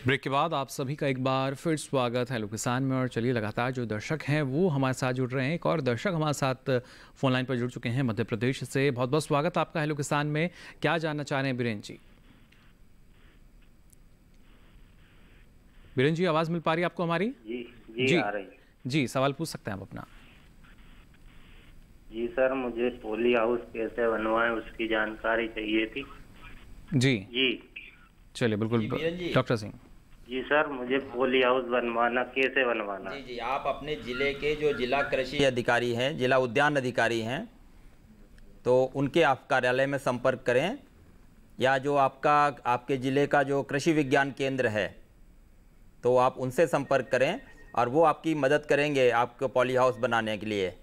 ब्रेक के बाद आप सभी का एक बार फिर स्वागत है हेलो किसान में। और चलिए, लगातार जो दर्शक हैं वो हमारे साथ जुड़ रहे हैं। एक और दर्शक हमारे साथ फोन लाइन पर जुड़ चुके हैं मध्य प्रदेश से। बहुत बहुत स्वागत आपका हेलो किसान में। क्या जानना चाह रहे हैं बीरेन जी? बीरेन जी, आवाज़ मिल पा रही है आपको हमारी? जी आ रही। जी, सवाल पूछ सकते हैं आप अपना। जी सर, मुझे पॉली हाउस कैसे बनवाएं उसकी जानकारी चाहिए थी। जी चलिए, बिल्कुल डॉक्टर सिंह। जी सर, मुझे पॉली हाउस बनवाना, कैसे बनवाना? जी, आप अपने जिले के जो जिला कृषि अधिकारी हैं, जिला उद्यान अधिकारी हैं, तो उनके आप कार्यालय में संपर्क करें, या जो आपके जिले का जो कृषि विज्ञान केंद्र है तो आप उनसे संपर्क करें और वो आपकी मदद करेंगे आपको पॉली हाउस बनाने के लिए।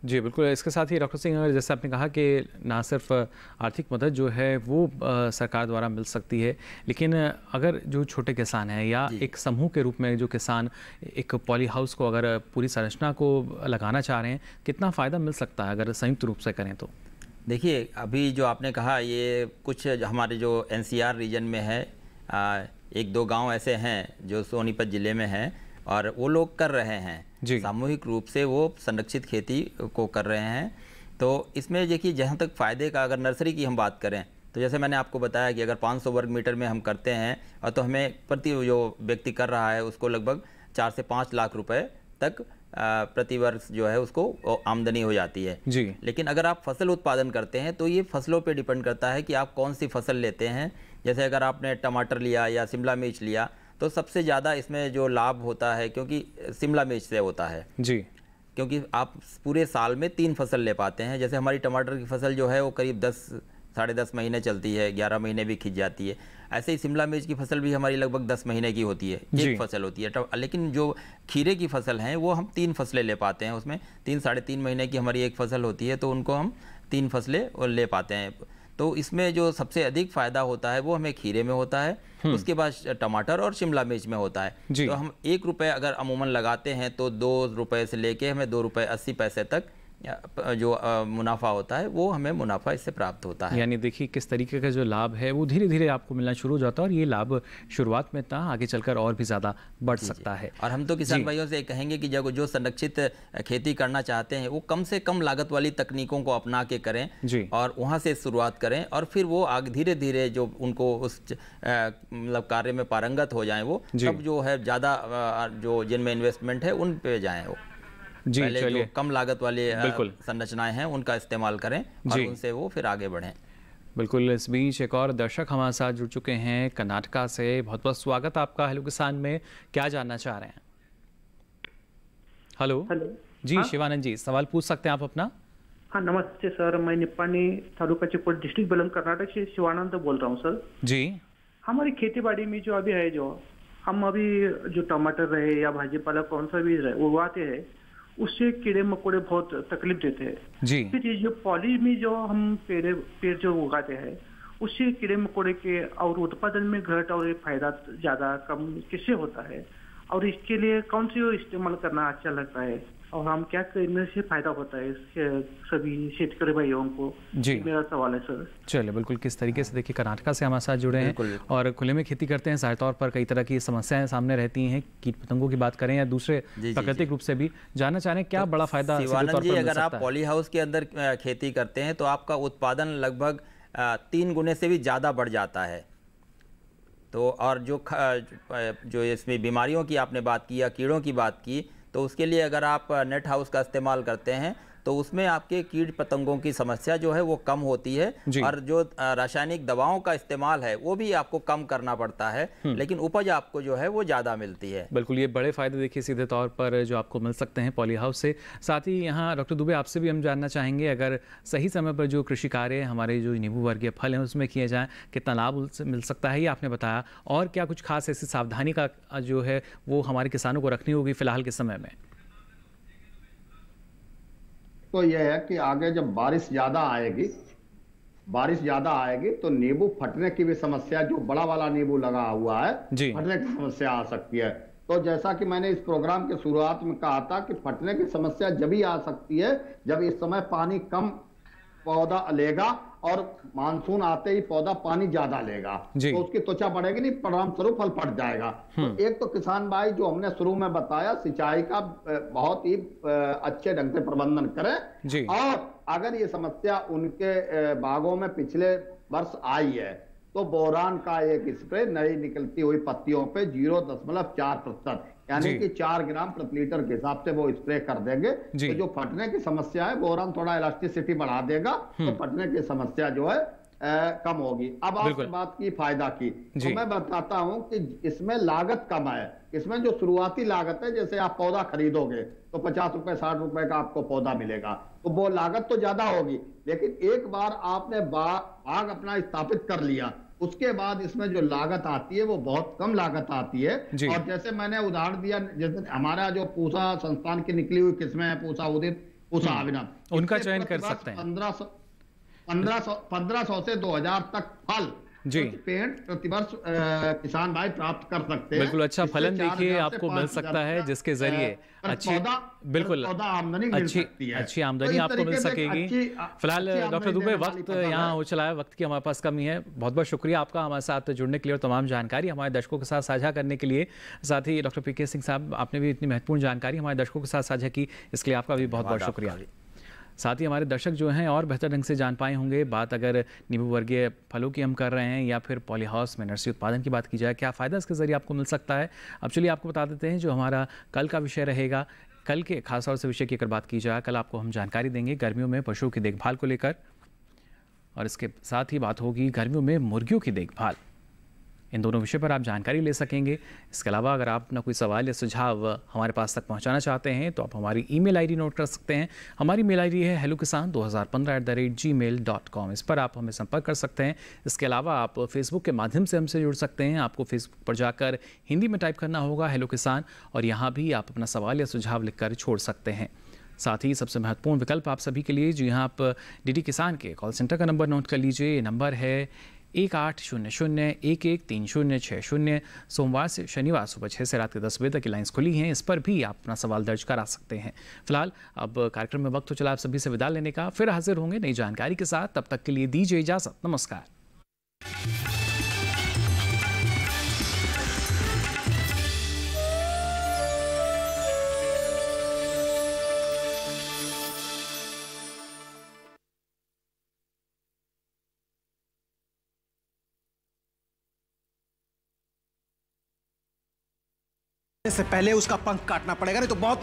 जी बिल्कुल। इसके साथ ही डॉक्टर सिंह, जैसे आपने कहा कि ना सिर्फ आर्थिक मदद जो है वो सरकार द्वारा मिल सकती है, लेकिन अगर जो छोटे किसान हैं या एक समूह के रूप में जो किसान एक पॉली हाउस को अगर पूरी संरचना को लगाना चाह रहे हैं, कितना फ़ायदा मिल सकता है अगर संयुक्त रूप से करें तो? देखिए, अभी जो आपने कहा ये कुछ हमारे जो एनसीआर रीजन में है, 1-2 गांव ऐसे हैं जो सोनीपत ज़िले में हैं और वो लोग कर रहे हैं सामूहिक रूप से, वो संरक्षित खेती को कर रहे हैं। तो इसमें देखिए, जहाँ तक फ़ायदे का अगर नर्सरी की हम बात करें तो जैसे मैंने आपको बताया कि अगर 500 वर्ग मीटर में हम करते हैं और तो हमें प्रति जो व्यक्ति कर रहा है उसको लगभग 4 से 5 लाख रुपए तक प्रति वर्ष जो है उसको आमदनी हो जाती है जी। लेकिन अगर आप फसल उत्पादन करते हैं तो ये फसलों पे डिपेंड करता है कि आप कौन सी फसल लेते हैं। जैसे अगर आपने टमाटर लिया या शिमला मिर्च लिया तो सबसे ज़्यादा इसमें जो लाभ होता है, क्योंकि शिमला मिर्च से होता है जी, क्योंकि आप पूरे साल में 3 फसल ले पाते हैं। जैसे हमारी टमाटर की फसल जो है वो करीब 10 साढ़े 10 महीने चलती है, 11 महीने भी खिंच जाती है। ऐसे ही शिमला मिर्च की फसल भी हमारी लगभग 10 महीने की होती है, एक फसल होती है। लेकिन जो खीरे की फसल हैं वो हम 3 फसलें ले पाते हैं, उसमें 3 साढ़े 3 महीने की हमारी एक फसल होती है, तो उनको हम 3 फसलें ले पाते हैं। तो इसमें जो सबसे अधिक फ़ायदा होता है वो हमें खीरे में होता है, उसके बाद टमाटर और शिमला मिर्च में होता है। तो हम 1 रुपये अगर अमूमन लगाते हैं तो 2 रुपये से लेके हमें 2 रुपये 80 पैसे तक जो मुनाफा होता है वो हमें मुनाफा इससे प्राप्त होता है। यानी देखिए किस तरीके का जो लाभ है वो धीरे धीरे आपको मिलना शुरू हो जाता है और ये लाभ शुरुआत में था, आगे चलकर और भी ज़्यादा बढ़ सकता है। और हम तो किसान भाइयों से कहेंगे कि जो संरक्षित खेती करना चाहते हैं वो कम से कम लागत वाली तकनीकों को अपना के करें और वहाँ से शुरुआत करें और फिर वो आगे धीरे धीरे जो उनको उस मतलब कार्य में पारंगत हो जाएं वो तब जो है ज़्यादा जो जिनमें इन्वेस्टमेंट है उन पे जाएँ वो जी। पहले जो कम लागत वाले संरचनाएं हैं उनका इस्तेमाल करें और उनसे वो फिर आगे बढ़ें। बिल्कुल। इस बीच एक और दर्शक हमारे साथ जुड़ चुके हैं कर्नाटका से। बहुत बहुत स्वागत आपका हेलो किसान में। क्या जानना चाह रहे हैं? हेलो जी। शिवानंद जी सवाल पूछ सकते हैं आप अपना। हाँ नमस्ते सर, मैं निप्पानी तालुका चिकोट डिस्ट्रिक्ट बेलम कर्नाटक से शिवानंद बोल रहा हूँ सर जी। हमारी खेती बाड़ी में जो अभी है, जो हम अभी जो टमाटर रहे या भाजी पाला कौन सा भी उगाते हैं उससे कीड़े मकोड़े बहुत तकलीफ देते हैं जी। फिर ये जो पॉली में जो हम पेड़ जो उगाते हैं उससे कीड़े मकोड़े के और उत्पादन में घट और फायदा ज्यादा कम किससे होता है और इसके लिए कौन सी इस्तेमाल करना अच्छा लगता है और हम क्या करने से फायदा होता है सभी शेतकरी भाइयों को जी। मेरा सवाल है सर। चलिए बिल्कुल। किस तरीके से देखिए कर्नाटका से हमारे साथ जुड़े हैं और खुले में खेती करते हैं, ज़ाहिर तौर पर कई तरह की समस्याएं सामने रहती हैं, कीट पतंगों की बात करें या दूसरे प्राकृतिक रूप से भी। जानना चाह रहे हैं क्या बड़ा फायदा शिवानंद जी, अगर आप पॉली हाउस के अंदर खेती करते हैं तो आपका उत्पादन लगभग 3 गुने से भी ज़्यादा बढ़ जाता है। तो और जो इसमें बीमारियों की आपने बात की या कीड़ों की बात की, तो उसके लिए अगर आप नेट हाउस का इस्तेमाल करते हैं तो उसमें आपके कीट पतंगों की समस्या जो है वो कम होती है और जो रासायनिक दवाओं का इस्तेमाल है वो भी आपको कम करना पड़ता है, लेकिन उपज आपको जो है वो ज़्यादा मिलती है। बिल्कुल। ये बड़े फायदे देखिए सीधे तौर पर जो आपको मिल सकते हैं पॉली हाउस से। साथ ही यहाँ डॉक्टर दुबे आपसे भी हम जानना चाहेंगे, अगर सही समय पर जो कृषि कार्य हमारे जो नींबू वर्गीय फल हैं उसमें किए जाएँ कितना लाभ मिल सकता है ये आपने बताया, और क्या कुछ खास ऐसी सावधानी का जो है वो हमारे किसानों को रखनी होगी फिलहाल के समय में? तो यह है कि आगे जब बारिश ज्यादा आएगी तो नींबू फटने की भी समस्या, जो बड़ा वाला नींबू लगा हुआ है फटने की समस्या आ सकती है। तो जैसा कि मैंने इस प्रोग्राम के शुरुआत में कहा था कि फटने की समस्या जब ही आ सकती है जब इस समय पानी कम पौधा लेगा और मानसून आते ही पौधा पानी ज्यादा लेगा तो उसकी त्वचा बढ़ेगी नहीं, परिणाम स्वरूप फल फट जाएगा। तो एक तो किसान भाई जो हमने शुरू में बताया सिंचाई का बहुत ही अच्छे ढंग से प्रबंधन करें और अगर ये समस्या उनके बागों में पिछले वर्ष आई है तो बोरान का एक स्प्रे नई निकलती हुई पत्तियों पे 0.4% यानी कि 4 ग्राम प्रति लीटर के हिसाब से वो स्प्रे कर देंगे तो जो फटने की समस्या है बोरान थोड़ा इलास्टिसिटी बढ़ा देगा तो फटने की समस्या जो है कम होगी। अब आपने बात की फायदा की, तो मैं बताता हूं कि इसमें लागत कम है। इसमें जो शुरुआती लागत है, जैसे आप पौधा खरीदोगे तो 50 रुपए 60 रुपए का आपको पौधा मिलेगा, तो वो लागत तो ज्यादा होगी, लेकिन एक बार आपने बाग अपना स्थापित कर लिया उसके बाद इसमें जो लागत आती है वो बहुत कम लागत आती है। और जैसे मैंने उदाहरण दिया, जैसे हमारा जो पूसा संस्थान की निकली हुई किस्में हैं, पूसा उदित, पूसा अभिनव, उनका चयन कर सकते हैं। 1500 से 2000 तक फल पेड़ प्रतिवर्ष किसान भाई प्राप्त कर सकते हैं। बिल्कुल। अच्छा फलन देखिए आपको मिल सकता है जिसके जरिए अच्छी बिल्कुल अच्छी आमदनी आपको मिल सकेगी। फिलहाल डॉक्टर दुबे वक्त यहाँ हो चला है, वक्त की हमारे पास कमी है। बहुत बहुत शुक्रिया आपका हमारे साथ जुड़ने के लिए और तमाम जानकारी हमारे दर्शकों के साथ साझा करने के लिए। साथ ही डॉक्टर पीके सिंह साहब आपने भी इतनी महत्वपूर्ण जानकारी हमारे दर्शकों के साथ साझा की, इसके लिए आपका भी बहुत बहुत शुक्रिया। साथ ही हमारे दर्शक जो हैं और बेहतर ढंग से जान पाए होंगे, बात अगर नींबू वर्गीय फलों की हम कर रहे हैं या फिर पॉली हाउस में नर्सरी उत्पादन की बात की जाए, क्या फ़ायदा इसके ज़रिए आपको मिल सकता है। अब चलिए आपको बता देते हैं जो हमारा कल का विषय रहेगा कल के खास तौर से विषय की अगर बात की जाए, कल आपको हम जानकारी देंगे गर्मियों में पशुओं की देखभाल को लेकर, और इसके साथ ही बात होगी गर्मियों में मुर्गियों की देखभाल। इन दोनों विषय पर आप जानकारी ले सकेंगे। इसके अलावा अगर आप अपना कोई सवाल या सुझाव हमारे पास तक पहुंचाना चाहते हैं तो आप हमारी ईमेल आईडी नोट कर सकते हैं। हमारी मेल आईडी है hellokisan2015@gmail.com। इस पर आप हमें संपर्क कर सकते हैं। इसके अलावा आप फेसबुक के माध्यम से हमसे जुड़ सकते हैं। आपको फेसबुक पर जाकर हिंदी में टाइप करना होगा हेलो किसान, और यहाँ भी आप अपना सवाल या सुझाव लिखकर छोड़ सकते हैं। साथ ही सबसे महत्वपूर्ण विकल्प आप सभी के लिए, जो यहाँ आप डीडी किसान के कॉल सेंटर का नंबर नोट कर लीजिए। ये नंबर है 1800-113060। सोमवार से शनिवार सुबह 6 से रात के 10 बजे तक की लाइन्स खुली हैं। इस पर भी आप अपना सवाल दर्ज करा सकते हैं। फिलहाल अब कार्यक्रम में वक्त हो चला आप सभी से विदा लेने का। फिर हाजिर होंगे नई जानकारी के साथ। तब तक के लिए दीजिए इजाजत। नमस्कार। से पहले उसका पंख काटना पड़ेगा, नहीं तो बहुत